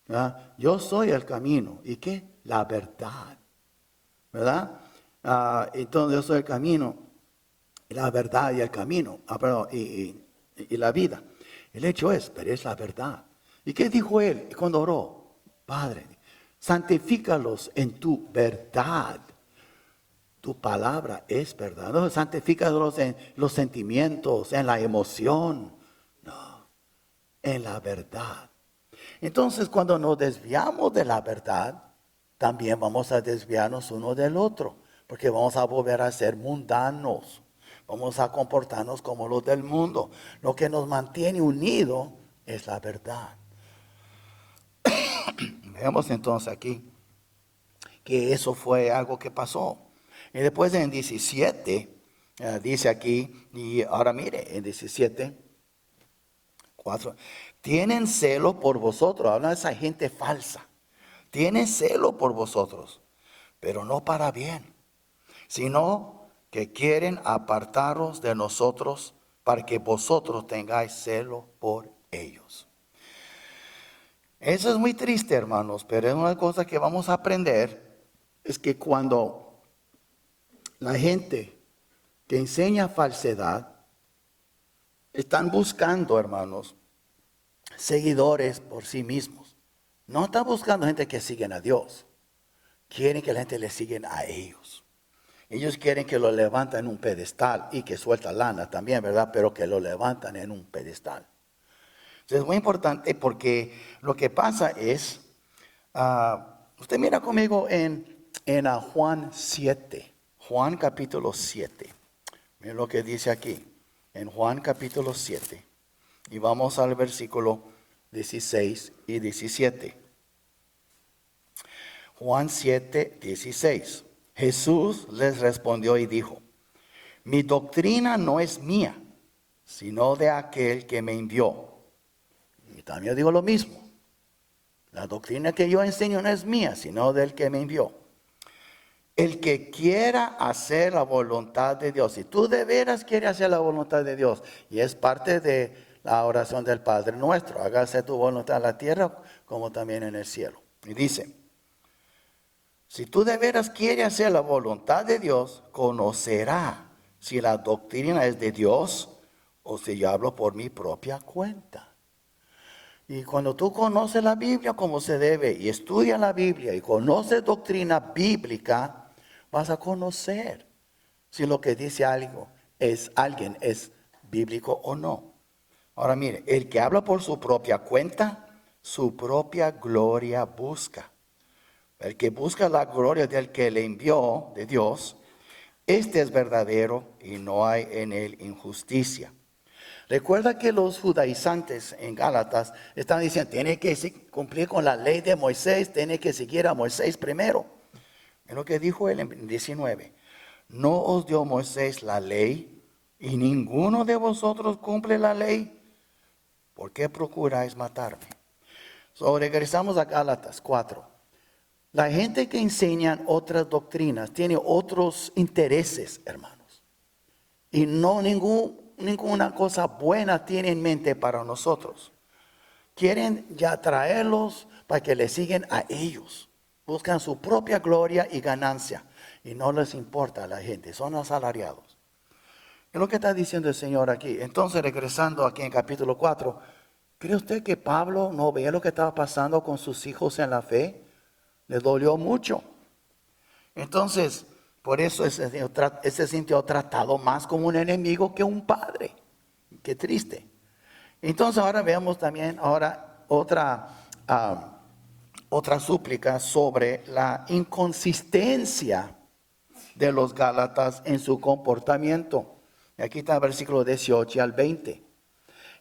Speaker 1: ¿verdad? Yo soy el camino. ¿Y qué? La verdad. ¿Verdad? Entonces yo soy el camino, la verdad y el camino. Perdón, y la vida. El hecho es, pero es la verdad. ¿Y qué dijo él cuando oró? Padre, santifícalos en tu verdad. Tu palabra es verdad. No, santifícalos en los sentimientos, en la emoción. No, en la verdad. Entonces, cuando nos desviamos de la verdad, también vamos a desviarnos uno del otro, porque vamos a volver a ser mundanos. Vamos a comportarnos como los del mundo. Lo que nos mantiene unidos es la verdad. Veamos entonces aquí que eso fue algo que pasó. Y después en 17, dice aquí, y ahora mire, en 17, 4, tienen celo por vosotros, habla de esa gente falsa. Tienen celo por vosotros, pero no para bien, sino que quieren apartaros de nosotros para que vosotros tengáis celo por ellos. Eso es muy triste, hermanos, pero es una cosa que vamos a aprender, es que cuando la gente que enseña falsedad, están buscando, hermanos, seguidores por sí mismos. No están buscando gente que siguen a Dios. Quieren que la gente le siga a ellos. Ellos quieren que lo levanten en un pedestal y que suelta lana también, ¿verdad? Pero que lo levantan en un pedestal. Entonces es muy importante porque lo que pasa es, usted mira conmigo en Juan 7, Juan capítulo 7. Mira lo que dice aquí, en Juan capítulo 7. Y vamos al versículo 16 y 17. Juan 7, 16. Jesús les respondió y dijo, mi doctrina no es mía, sino de aquel que me envió. Y también yo digo lo mismo. La doctrina que yo enseño no es mía, sino del que me envió. El que quiera hacer la voluntad de Dios, si tú de veras quieres hacer la voluntad de Dios, y es parte de la oración del Padre nuestro, hágase tu voluntad en la tierra como también en el cielo. Y dice, si tú de veras quieres hacer la voluntad de Dios, conocerá si la doctrina es de Dios, o si yo hablo por mi propia cuenta. Y cuando tú conoces la Biblia como se debe y estudias la Biblia y conoces doctrina bíblica, vas a conocer si lo que dice alguien es bíblico o no. Ahora mire, el que habla por su propia cuenta, su propia gloria busca. El que busca la gloria del que le envió, de Dios, este es verdadero y no hay en él injusticia. Recuerda que los judaizantes en Gálatas están diciendo, tiene que cumplir con la ley de Moisés, tiene que seguir a Moisés primero. Es lo que dijo él en 19. ¿No os dio Moisés la ley y ninguno de vosotros cumple la ley? ¿Por qué procuráis matarme? Regresamos a Gálatas 4. La gente que enseña otras doctrinas tiene otros intereses, hermanos. Y no ninguna cosa buena tiene en mente para nosotros. Quieren ya traerlos para que le sigan a ellos. Buscan su propia gloria y ganancia. Y no les importa a la gente, son asalariados. Es lo que está diciendo el Señor aquí. Entonces, regresando aquí en capítulo 4, ¿cree usted que Pablo no veía lo que estaba pasando con sus hijos en la fe? Le dolió mucho. Entonces, por eso se sintió tratado más como un enemigo que un padre. Qué triste. Entonces ahora veamos también otra súplica sobre la inconsistencia de los Gálatas en su comportamiento. Aquí está el versículo 18 al 20.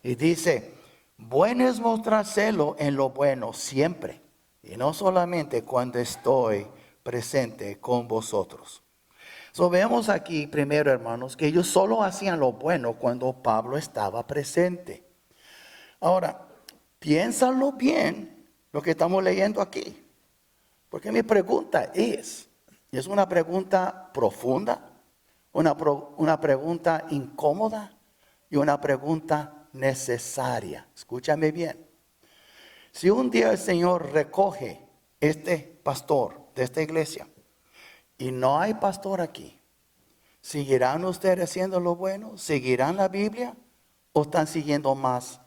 Speaker 1: Y dice, bueno es mostrar celo en lo bueno siempre, y no solamente cuando estoy presente con vosotros. Vemos aquí primero, hermanos, que ellos solo hacían lo bueno cuando Pablo estaba presente. Ahora, piénsalo bien lo que estamos leyendo aquí. Porque mi pregunta es una pregunta profunda, una pregunta incómoda y una pregunta necesaria. Escúchame bien. Si un día el Señor recoge este pastor de esta iglesia y no hay pastor aquí, ¿seguirán ustedes haciendo lo bueno? ¿Seguirán la Biblia? ¿O están siguiendo más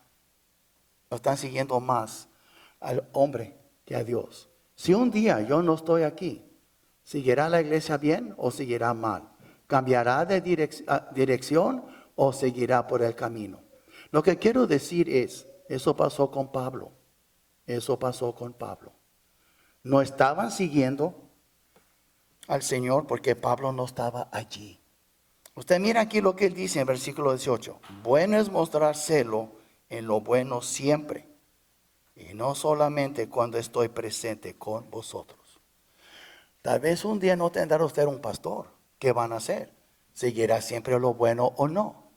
Speaker 1: al hombre que a Dios? Si un día yo no estoy aquí, ¿seguirá la iglesia bien o seguirá mal? ¿Cambiará de dirección o seguirá por el camino? Lo que quiero decir es, eso pasó con Pablo. Eso pasó con Pablo. No estaban siguiendo al Señor porque Pablo no estaba allí. Usted mira aquí lo que él dice en versículo 18. Bueno es mostrar celo en lo bueno siempre, y no solamente cuando estoy presente con vosotros. Tal vez un día no tendrá usted un pastor. ¿Qué van a hacer? ¿Seguirá siempre lo bueno o no?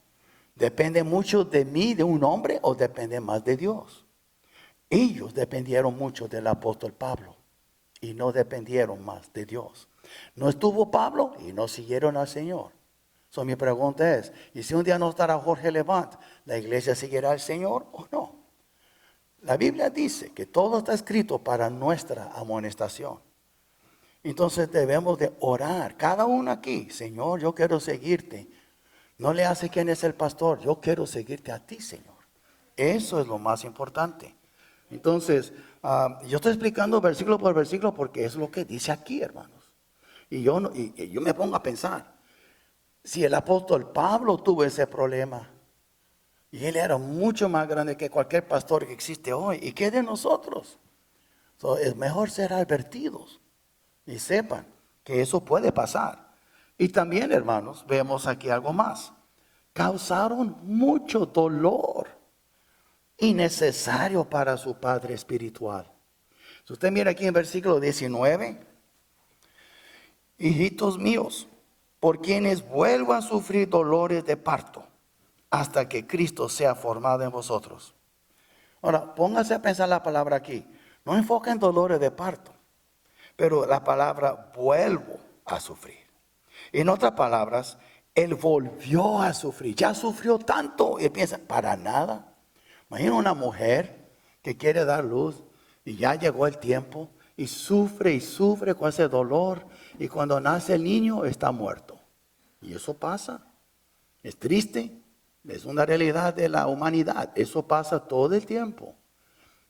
Speaker 1: ¿Depende mucho de mí, de un hombre, o depende más de Dios? Ellos dependieron mucho del apóstol Pablo y no dependieron más de Dios. No estuvo Pablo y no siguieron al Señor. Mi pregunta es, ¿y si un día no estará Jorge Levant, la iglesia seguirá al Señor o no? La Biblia dice que todo está escrito para nuestra amonestación. Entonces debemos de orar, cada uno aquí, Señor, yo quiero seguirte. No le hace quién es el pastor, yo quiero seguirte a ti, Señor. Eso es lo más importante. Entonces, yo estoy explicando versículo por versículo porque es lo que dice aquí, hermanos. Y yo me pongo a pensar, si el apóstol Pablo tuvo ese problema, y él era mucho más grande que cualquier pastor que existe hoy, ¿y qué de nosotros? Es mejor ser advertidos y sepan que eso puede pasar. Y también, hermanos, vemos aquí algo más. Causaron mucho dolor innecesario para su padre espiritual. Si usted mira aquí en versículo 19, hijitos míos, por quienes vuelvo a sufrir dolores de parto, hasta que Cristo sea formado en vosotros. Ahora, póngase a pensar la palabra aquí. No enfoca en dolores de parto, pero la palabra vuelvo a sufrir. En otras palabras, él volvió a sufrir. Ya sufrió tanto y piensa, para nada. Imagina una mujer que quiere dar luz y ya llegó el tiempo y sufre con ese dolor, y cuando nace el niño está muerto. Y eso pasa. Es triste.
Speaker 2: Es una realidad de la humanidad. Eso pasa todo el tiempo.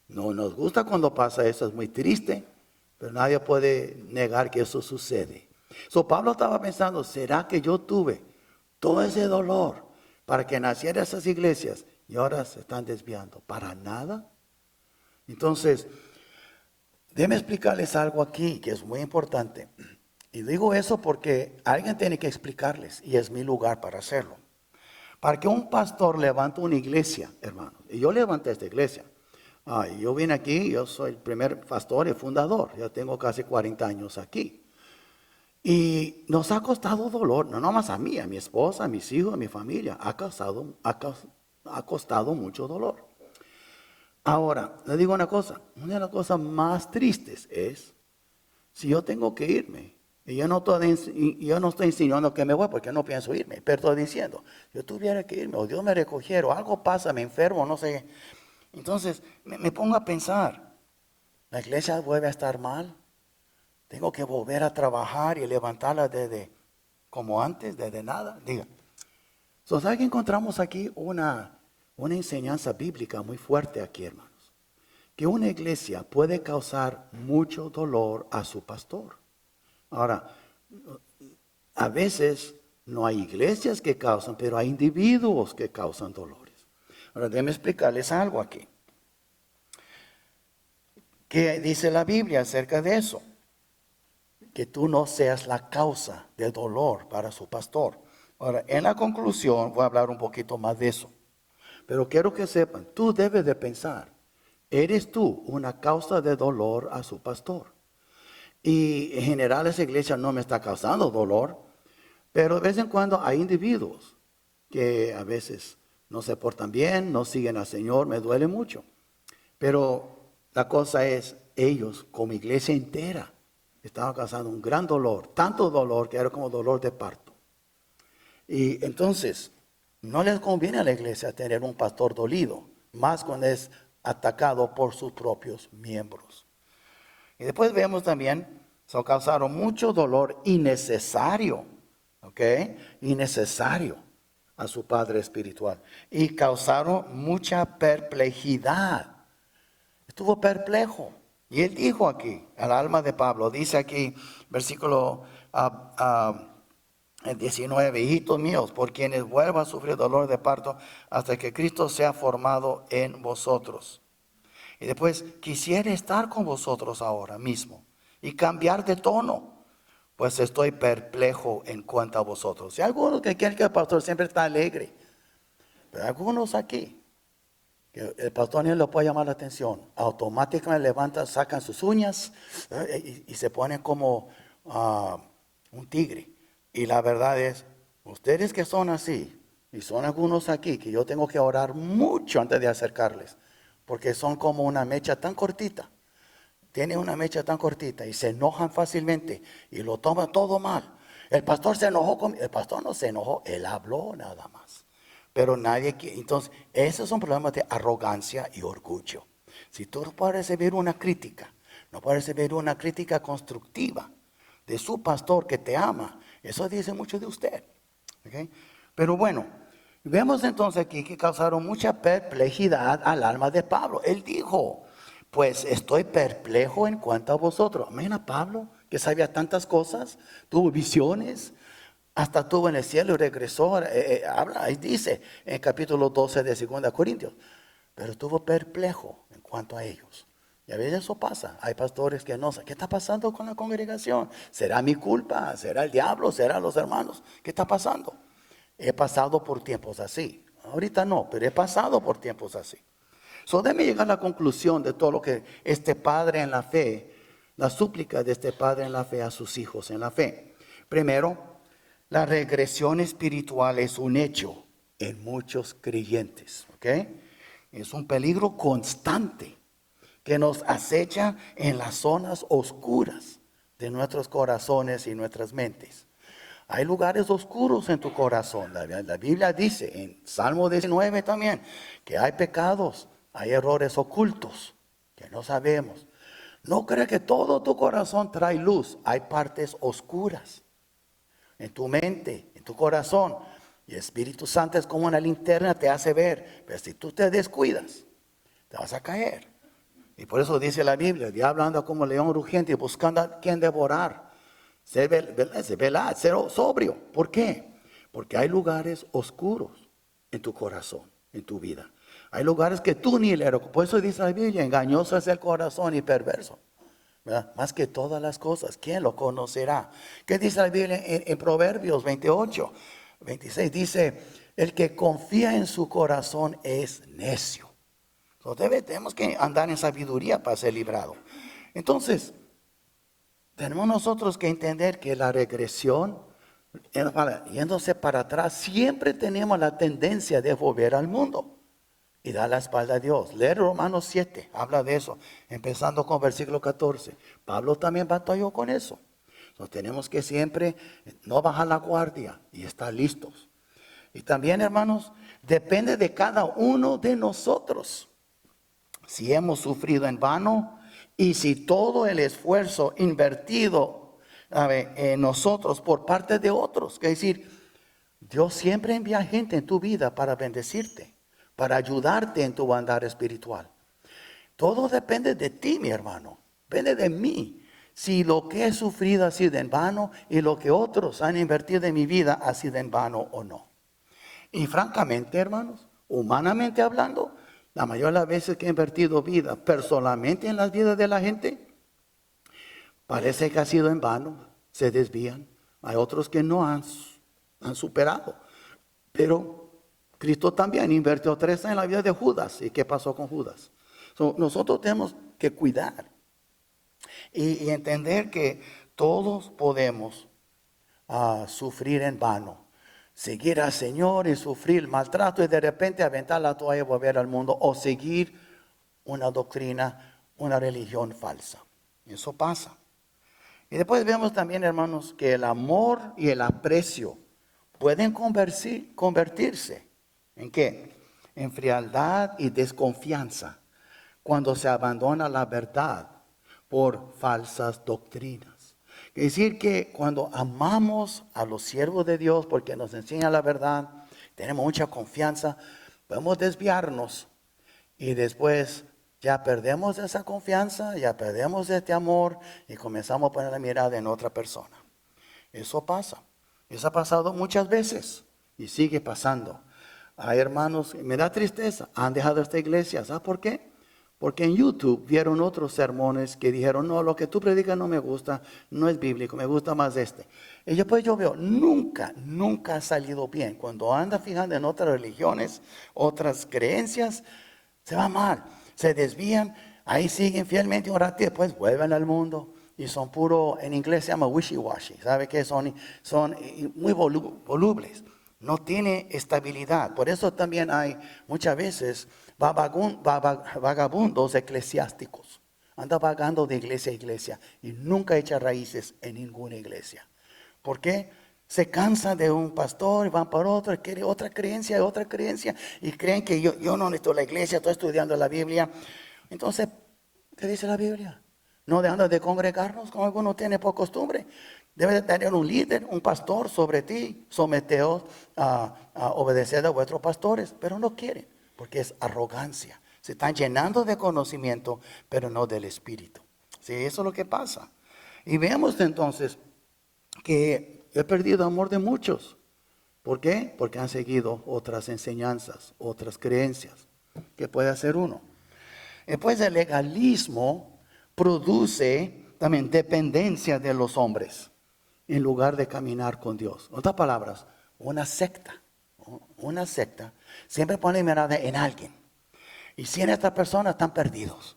Speaker 2: No nos gusta cuando pasa eso, es muy triste, pero nadie puede negar que eso sucede. Pablo estaba pensando, ¿será que yo tuve todo ese dolor para que nacieran esas iglesias y ahora se están desviando? Para nada. Entonces, déjenme explicarles algo aquí que es muy importante. Y digo eso porque alguien tiene que explicarles y es mi lugar para hacerlo. Para que un pastor levante una iglesia, hermano, y yo levanté esta iglesia. Yo vine aquí, yo soy el primer pastor y fundador, yo tengo casi 40 años aquí. Y nos ha costado dolor, no nomás a mí, a mi esposa, a mis hijos, a mi familia, ha costado mucho dolor. Ahora, le digo una de las cosas más tristes es, si yo tengo que irme, y yo no estoy insinuando que me voy porque no pienso irme, pero estoy diciendo, yo tuviera que irme, o Dios me recogiera, o algo pasa, me enfermo, no sé. Entonces, me pongo a pensar, la iglesia vuelve a estar mal, tengo que volver a trabajar y levantarla desde, como antes, desde nada. Diga, ¿sabes que encontramos aquí una enseñanza bíblica muy fuerte aquí, hermanos? Que una iglesia puede causar mucho dolor a su pastor. Ahora, a veces no hay iglesias que causan, pero hay individuos que causan dolores. Ahora, déjenme explicarles algo aquí. ¿Qué dice la Biblia acerca de eso? Que tú no seas la causa de dolor para su pastor. Ahora, en la conclusión voy a hablar un poquito más de eso. Pero quiero que sepan, tú debes de pensar, ¿eres tú una causa de dolor a su pastor? Y en general esa iglesia no me está causando dolor, pero de vez en cuando hay individuos que a veces no se portan bien, no siguen al Señor, me duele mucho. Pero la cosa es, ellos como iglesia entera estaban causando un gran dolor, tanto dolor que era como dolor de parto. Y entonces, no les conviene a la iglesia tener un pastor dolido, más cuando es atacado por sus propios miembros. Y después vemos también, causaron mucho dolor innecesario, ¿ok? Innecesario a su padre espiritual. Y causaron mucha perplejidad. Estuvo perplejo. Y él dijo aquí, al alma de Pablo, dice aquí, versículo 19, hijitos míos, por quienes vuelva a sufrir dolor de parto hasta que Cristo sea formado en vosotros. Y después, quisiera estar con vosotros ahora mismo y cambiar de tono, pues estoy perplejo en cuanto a vosotros. Y algunos que quieren que el pastor siempre está alegre, pero algunos aquí, que el pastor ni le puede llamar la atención, automáticamente levantan, sacan sus uñas y se ponen como un tigre. Y la verdad es, ustedes que son así, y son algunos aquí, que yo tengo que orar mucho antes de acercarles, porque son como una mecha tan cortita. Tienen una mecha tan cortita y se enojan fácilmente y lo toman todo mal. El pastor se enojó conmigo. El pastor no se enojó, él habló nada más. Pero nadie quiere. Entonces, esos son problemas de arrogancia y orgullo. Si tú no puedes recibir una crítica, no puedes recibir una crítica constructiva de su pastor que te ama, eso dice mucho de usted. ¿Okay? Pero bueno, vemos entonces aquí que causaron mucha perplejidad al alma de Pablo. Él dijo, pues estoy perplejo en cuanto a vosotros. Amén, a Pablo, que sabía tantas cosas, tuvo visiones, hasta estuvo en el cielo y regresó. Habla y dice en el capítulo 12 de 2 Corintios, pero estuvo perplejo en cuanto a ellos. Y a veces eso pasa. Hay pastores que no saben, ¿qué está pasando con la congregación? ¿Será mi culpa? ¿Será el diablo? ¿Será los hermanos? ¿Qué está pasando? He pasado por tiempos así. Ahorita no, pero he pasado por tiempos así. Déjeme llegar a la conclusión de todo lo que este padre en la fe, la súplica de este padre en la fe a sus hijos en la fe. Primero, la regresión espiritual es un hecho en muchos creyentes. ¿Ok? Es un peligro constante que nos acecha en las zonas oscuras de nuestros corazones y nuestras mentes. Hay lugares oscuros en tu corazón. La Biblia dice en Salmo 19 también que hay pecados, hay errores ocultos que no sabemos. No creas que todo tu corazón trae luz. Hay partes oscuras en tu mente, en tu corazón. Y el Espíritu Santo es como una linterna, te hace ver. Pero si tú te descuidas, te vas a caer. Y por eso dice la Biblia, el diablo anda como león rugiente buscando a quien devorar. Ser velaz, ser sobrio. ¿Por qué? Porque hay lugares oscuros en tu corazón, en tu vida. Hay lugares que tú ni le... Por eso dice la Biblia, engañoso es el corazón y perverso. ¿Verdad? Más que todas las cosas, ¿quién lo conocerá? ¿Qué dice la Biblia en Proverbios 28, 26? Dice, el que confía en su corazón es necio. Entonces tenemos que andar en sabiduría para ser librado. Entonces, tenemos nosotros que entender que la regresión, yéndose para atrás, siempre tenemos la tendencia de volver al mundo y dar la espalda a Dios. Leer Romanos 7, habla de eso, empezando con versículo 14. Pablo también batalló con eso. Entonces tenemos que siempre no bajar la guardia y estar listos. Y también, hermanos, depende de cada uno de nosotros. Si hemos sufrido en vano y si todo el esfuerzo invertido en nosotros por parte de otros. Es decir, Dios siempre envía gente en tu vida para bendecirte, para ayudarte en tu andar espiritual. Todo depende de ti, mi hermano. Depende de mí. Si lo que he sufrido ha sido en vano y lo que otros han invertido en mi vida ha sido en vano o no. Y francamente, hermanos, humanamente hablando, la mayoría de las veces que he invertido vida personalmente en las vidas de la gente, parece que ha sido en vano, se desvían. Hay otros que no han superado. Pero Cristo también invirtió 3 en la vida de Judas. ¿Y qué pasó con Judas? Nosotros tenemos que cuidar y entender que todos podemos sufrir en vano. Seguir al Señor y sufrir maltrato y de repente aventar la toalla y volver al mundo. O seguir una doctrina, una religión falsa. Eso pasa. Y después vemos también, hermanos, que el amor y el aprecio pueden convertirse ¿en qué? En frialdad y desconfianza cuando se abandona la verdad por falsas doctrinas. Es decir, que cuando amamos a los siervos de Dios porque nos enseñan la verdad, tenemos mucha confianza, podemos desviarnos y después ya perdemos esa confianza, ya perdemos este amor y comenzamos a poner la mirada en otra persona. Eso pasa. Eso ha pasado muchas veces y sigue pasando. Hay hermanos, me da tristeza, han dejado esta iglesia. ¿Sabes por qué? Porque en YouTube vieron otros sermones que dijeron, no, lo que tú predicas no me gusta, no es bíblico, me gusta más este. Y después yo veo, nunca ha salido bien. Cuando anda fijando en otras religiones, otras creencias, se va mal, se desvían, ahí siguen fielmente un rato y después vuelven al mundo. Y son puro, en inglés se llama wishy-washy, ¿sabe qué? Son muy volubles, no tiene estabilidad. Por eso también hay muchas veces vagabundos eclesiásticos. Anda vagando de iglesia a iglesia y nunca echa raíces en ninguna iglesia. ¿Por qué? Se cansan de un pastor y van para otro, quiere otra creencia y creen que yo no necesito la iglesia, estoy estudiando la Biblia. Entonces, ¿qué dice la Biblia? No dejando de congregarnos como alguno tiene por costumbre. Debe de tener un líder, un pastor sobre ti. Someteos a obedecer a vuestros pastores, pero no quieren, porque es arrogancia. Se están llenando de conocimiento, pero no del Espíritu. Sí, eso es lo que pasa. Y veamos entonces que he perdido amor de muchos. ¿Por qué? Porque han seguido otras enseñanzas, otras creencias. ¿Qué puede hacer uno? Después el legalismo produce también dependencia de los hombres en lugar de caminar con Dios. En otras palabras, una secta siempre pone mirada en alguien. Y si en esta persona están perdidos,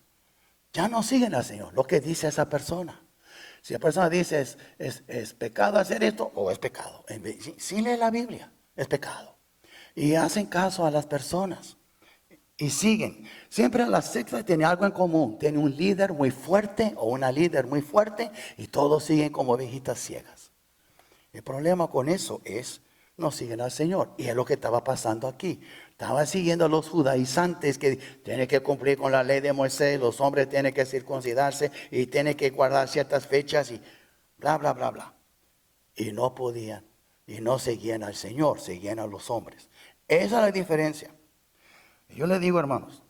Speaker 2: ya no siguen al Señor, lo que dice esa persona. Si la persona dice es pecado hacer esto, o es pecado. Si lee la Biblia, es pecado. Y hacen caso a las personas. Y siguen. Siempre la secta tiene algo en común. Tiene un líder muy fuerte o una líder muy fuerte y todos siguen como ovejitas ciegas. El problema con eso es, no siguen al Señor. Y es lo que estaba pasando aquí. Estaban siguiendo a los judaizantes que tienen que cumplir con la ley de Moisés. Los hombres tienen que circuncidarse y tienen que guardar ciertas fechas y bla, bla, bla, bla. Y no podían y no seguían al Señor, seguían a los hombres. Esa es la diferencia. Yo le digo, hermanos,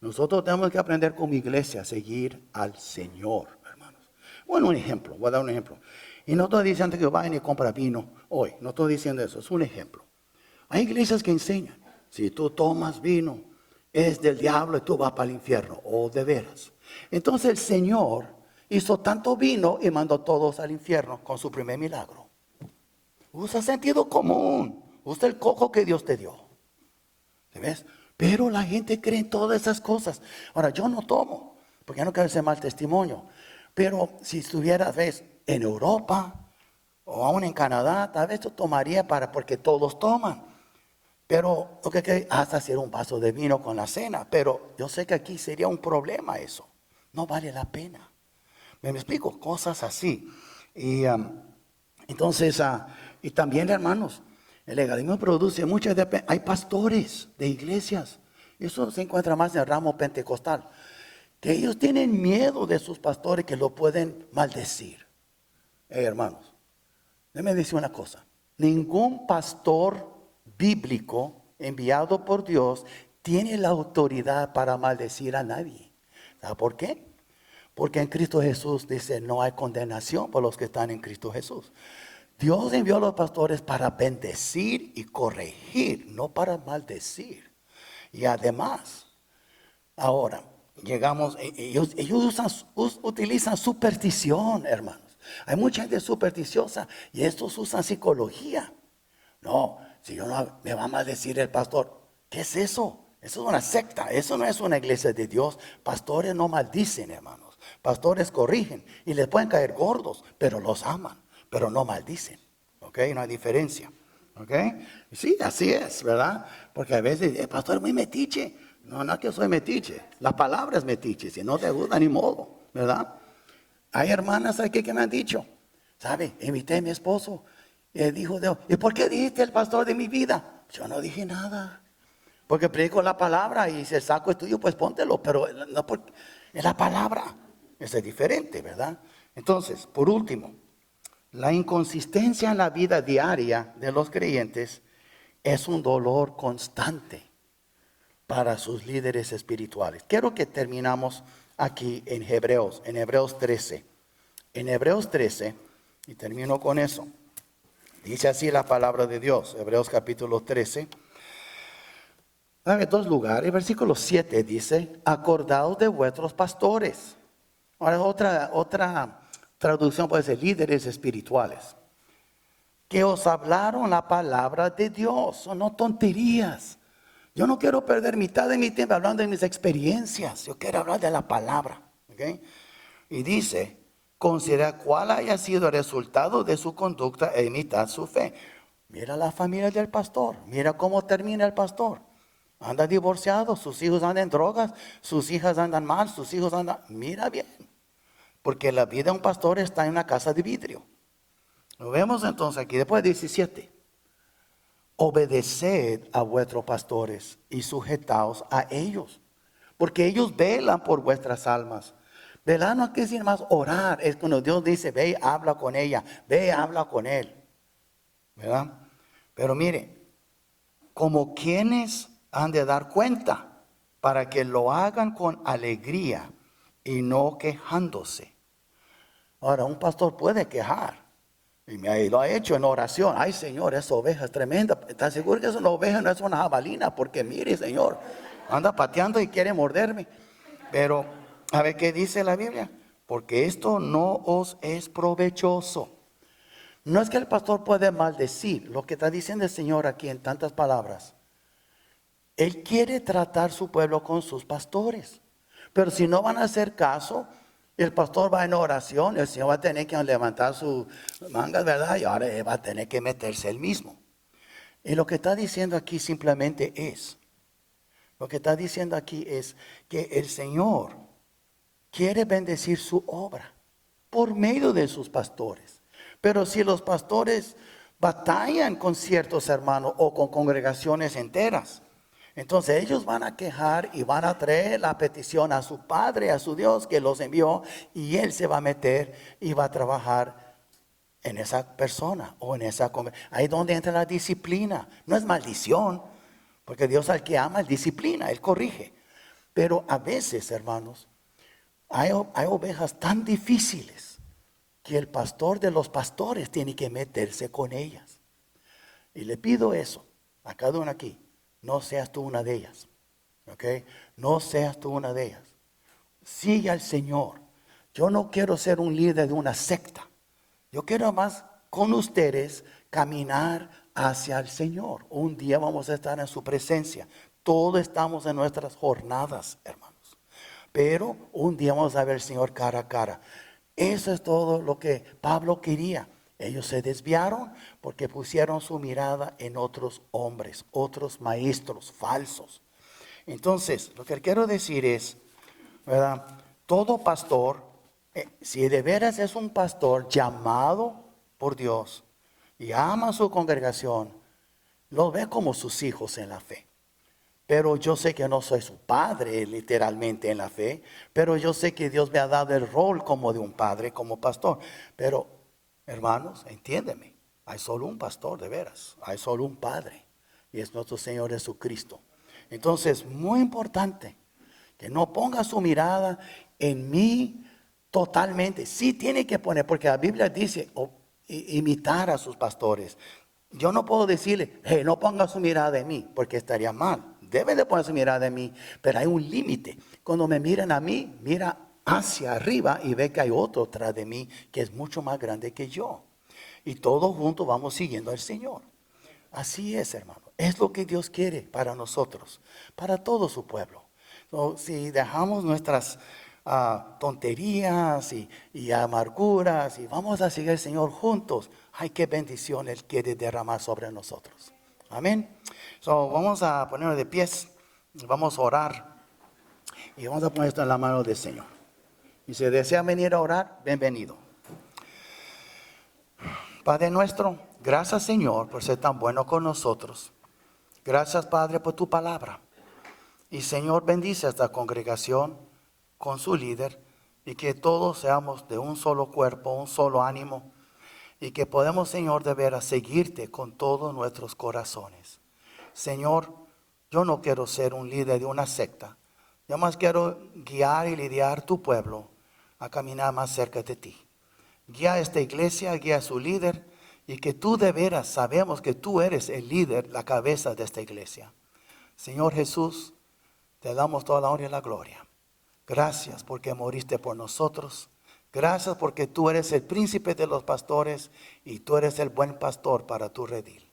Speaker 2: nosotros tenemos que aprender como iglesia a seguir al Señor, hermanos. Bueno, un ejemplo, voy a dar un ejemplo. Y no estoy diciendo que vayan y compren vino hoy, no estoy diciendo eso, es un ejemplo. Hay iglesias que enseñan, si tú tomas vino, es del diablo y tú vas para el infierno, o de veras. Entonces el Señor hizo tanto vino y mandó a todos al infierno con su primer milagro. Usa sentido común, usa el coco que Dios te dio. ¿Sí ves? Pero la gente cree en todas esas cosas. Ahora, yo no tomo, porque yo no quiero hacer mal testimonio. Pero si estuviera, ¿ves?, en Europa o aún en Canadá, tal vez yo tomaría porque todos toman. Pero lo que hasta hacer un vaso de vino con la cena. Pero yo sé que aquí sería un problema eso. No vale la pena. ¿Me explico? Cosas así. Y entonces, y también, hermanos, el legalismo produce hay pastores de iglesias. Eso se encuentra más en el ramo pentecostal. Que ellos tienen miedo de sus pastores que lo pueden maldecir. Hermanos, déjenme decir una cosa. Ningún pastor bíblico enviado por Dios tiene la autoridad para maldecir a nadie. ¿Sabe por qué? Porque en Cristo Jesús dice no hay condenación por los que están en Cristo Jesús. Dios envió a los pastores para bendecir y corregir, no para maldecir. Y además, ahora llegamos, ellos utilizan superstición, hermanos. Hay mucha gente supersticiosa y estos usan psicología. No, si yo no me va a maldecir el pastor, ¿qué es eso? Eso es una secta, eso no es una iglesia de Dios. Pastores no maldicen, hermanos. Pastores corrigen y les pueden caer gordos, pero los aman, pero no maldicen. ¿Ok? No hay diferencia. ¿Ok? Sí, así es, ¿verdad? Porque a veces el pastor es muy metiche. No, no es que soy metiche. La palabra es metiche. Si no te gusta, ni modo, ¿verdad? Hay hermanas aquí que me han dicho, ¿sabe? Invité a mi esposo. Y dijo, ¿y por qué dijiste el pastor de mi vida? Yo no dije nada. Porque predico la palabra y si el saco es tuyo, pues póntelo. Pero no porque es la palabra. Eso es diferente, ¿verdad? Entonces, por último, la inconsistencia en la vida diaria de los creyentes es un dolor constante para sus líderes espirituales. Quiero que terminamos aquí en Hebreos 13. En Hebreos 13, y termino con eso. Dice así la palabra de Dios, Hebreos capítulo 13. Hay dos lugares, versículo 7 dice, acordaos de vuestros pastores. Ahora otra traducción puede ser líderes espirituales. Que os hablaron la palabra de Dios, son no tonterías. Yo no quiero perder mitad de mi tiempo hablando de mis experiencias. Yo quiero hablar de la palabra. ¿Okay? Y dice, considera cuál haya sido el resultado de su conducta e imitad su fe. Mira la familia del pastor. Mira cómo termina el pastor. Anda divorciado, sus hijos andan en drogas, sus hijas andan mal, sus hijos andan... Mira bien. Porque la vida de un pastor está en una casa de vidrio. Lo vemos entonces aquí, después de 17. Obedeced a vuestros pastores y sujetaos a ellos, porque ellos velan por vuestras almas. Velar no quiere decir más orar, es cuando Dios dice, ve, habla con ella, ve, habla con él. ¿Verdad? Pero mire, como quienes han de dar cuenta, para que lo hagan con alegría y no quejándose. Ahora, un pastor puede quejar. Y lo ha hecho en oración. Ay, Señor, esa oveja es tremenda. ¿Estás seguro que es una oveja, no es una jabalina? Porque mire, Señor, anda pateando y quiere morderme. Pero, a ver qué dice la Biblia. Porque esto no os es provechoso. No es que el pastor puede maldecir. Lo que está diciendo el Señor aquí en tantas palabras. Él quiere tratar su pueblo con sus pastores. Pero si no van a hacer caso, el pastor va en oración, el Señor va a tener que levantar sus mangas, ¿verdad? Y ahora él va a tener que meterse él mismo. Y lo que está diciendo aquí simplemente es que el Señor quiere bendecir su obra por medio de sus pastores. Pero si los pastores batallan con ciertos hermanos o con congregaciones enteras, entonces ellos van a quejar y van a traer la petición a su Padre, a su Dios que los envió, y Él se va a meter y va a trabajar en esa persona o en esa congregación. Ahí es donde entra la disciplina. No es maldición, porque Dios al que ama, Él disciplina, Él corrige. Pero a veces, hermanos, hay ovejas tan difíciles que el pastor de los pastores tiene que meterse con ellas. Y le pido eso a cada uno aquí. No seas tú una de ellas. ¿Ok? No seas tú una de ellas. Sigue al Señor. Yo no quiero ser un líder de una secta. Yo quiero más con ustedes caminar hacia el Señor. Un día vamos a estar en su presencia. Todos estamos en nuestras jornadas, hermanos. Pero un día vamos a ver al Señor cara a cara. Eso es todo lo que Pablo quería. Ellos se desviaron porque pusieron su mirada en otros hombres, otros maestros falsos. Entonces, lo que quiero decir es, ¿verdad? Todo pastor, si de veras es un pastor llamado por Dios y ama a su congregación, lo ve como sus hijos en la fe. Pero yo sé que no soy su padre literalmente en la fe, pero yo sé que Dios me ha dado el rol como de un padre, como pastor. Pero, hermanos, entiéndeme, hay solo un pastor de veras, hay solo un padre, y es nuestro Señor Jesucristo. Entonces, muy importante que no ponga su mirada en mí totalmente. Sí tiene que poner, porque la Biblia dice imitar a sus pastores. Yo no puedo decirle, hey, no ponga su mirada en mí, porque estaría mal. Deben de poner su mirada en mí, pero hay un límite. Cuando me miran a mí, mira hacia arriba y ve que hay otro atrás de mí que es mucho más grande que yo. Y todos juntos vamos siguiendo al Señor. Así es, hermano. Es lo que Dios quiere para nosotros, para todo su pueblo. Si dejamos nuestras tonterías y amarguras y vamos a seguir al Señor juntos, ay, qué bendición Él quiere derramar sobre nosotros. Amén. Vamos a ponernos de pies, vamos a orar y vamos a poner esto en la mano del Señor. Y si desea venir a orar, bienvenido. Padre nuestro, gracias Señor por ser tan bueno con nosotros. Gracias Padre por tu palabra. Y Señor, bendice a esta congregación con su líder y que todos seamos de un solo cuerpo, un solo ánimo y que podamos, Señor, de veras seguirte con todos nuestros corazones. Señor, yo no quiero ser un líder de una secta. Yo más quiero guiar y lidiar tu pueblo a caminar más cerca de ti. Guía a esta iglesia, guía a su líder y que tú de veras sabemos que tú eres el líder, la cabeza de esta iglesia. Señor Jesús, te damos toda la honra y la gloria. Gracias porque moriste por nosotros. Gracias porque tú eres el príncipe de los pastores y tú eres el buen pastor para tu redil.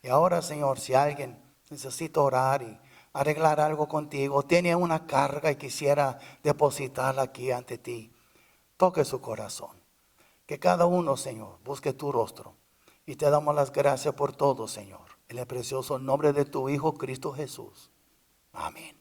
Speaker 2: Y ahora, Señor, si alguien necesita orar y arreglar algo contigo, tiene una carga y quisiera depositarla aquí ante ti, toque su corazón. Que cada uno, Señor, busque tu rostro. Y te damos las gracias por todo, Señor. En el precioso nombre de tu Hijo, Cristo Jesús. Amén.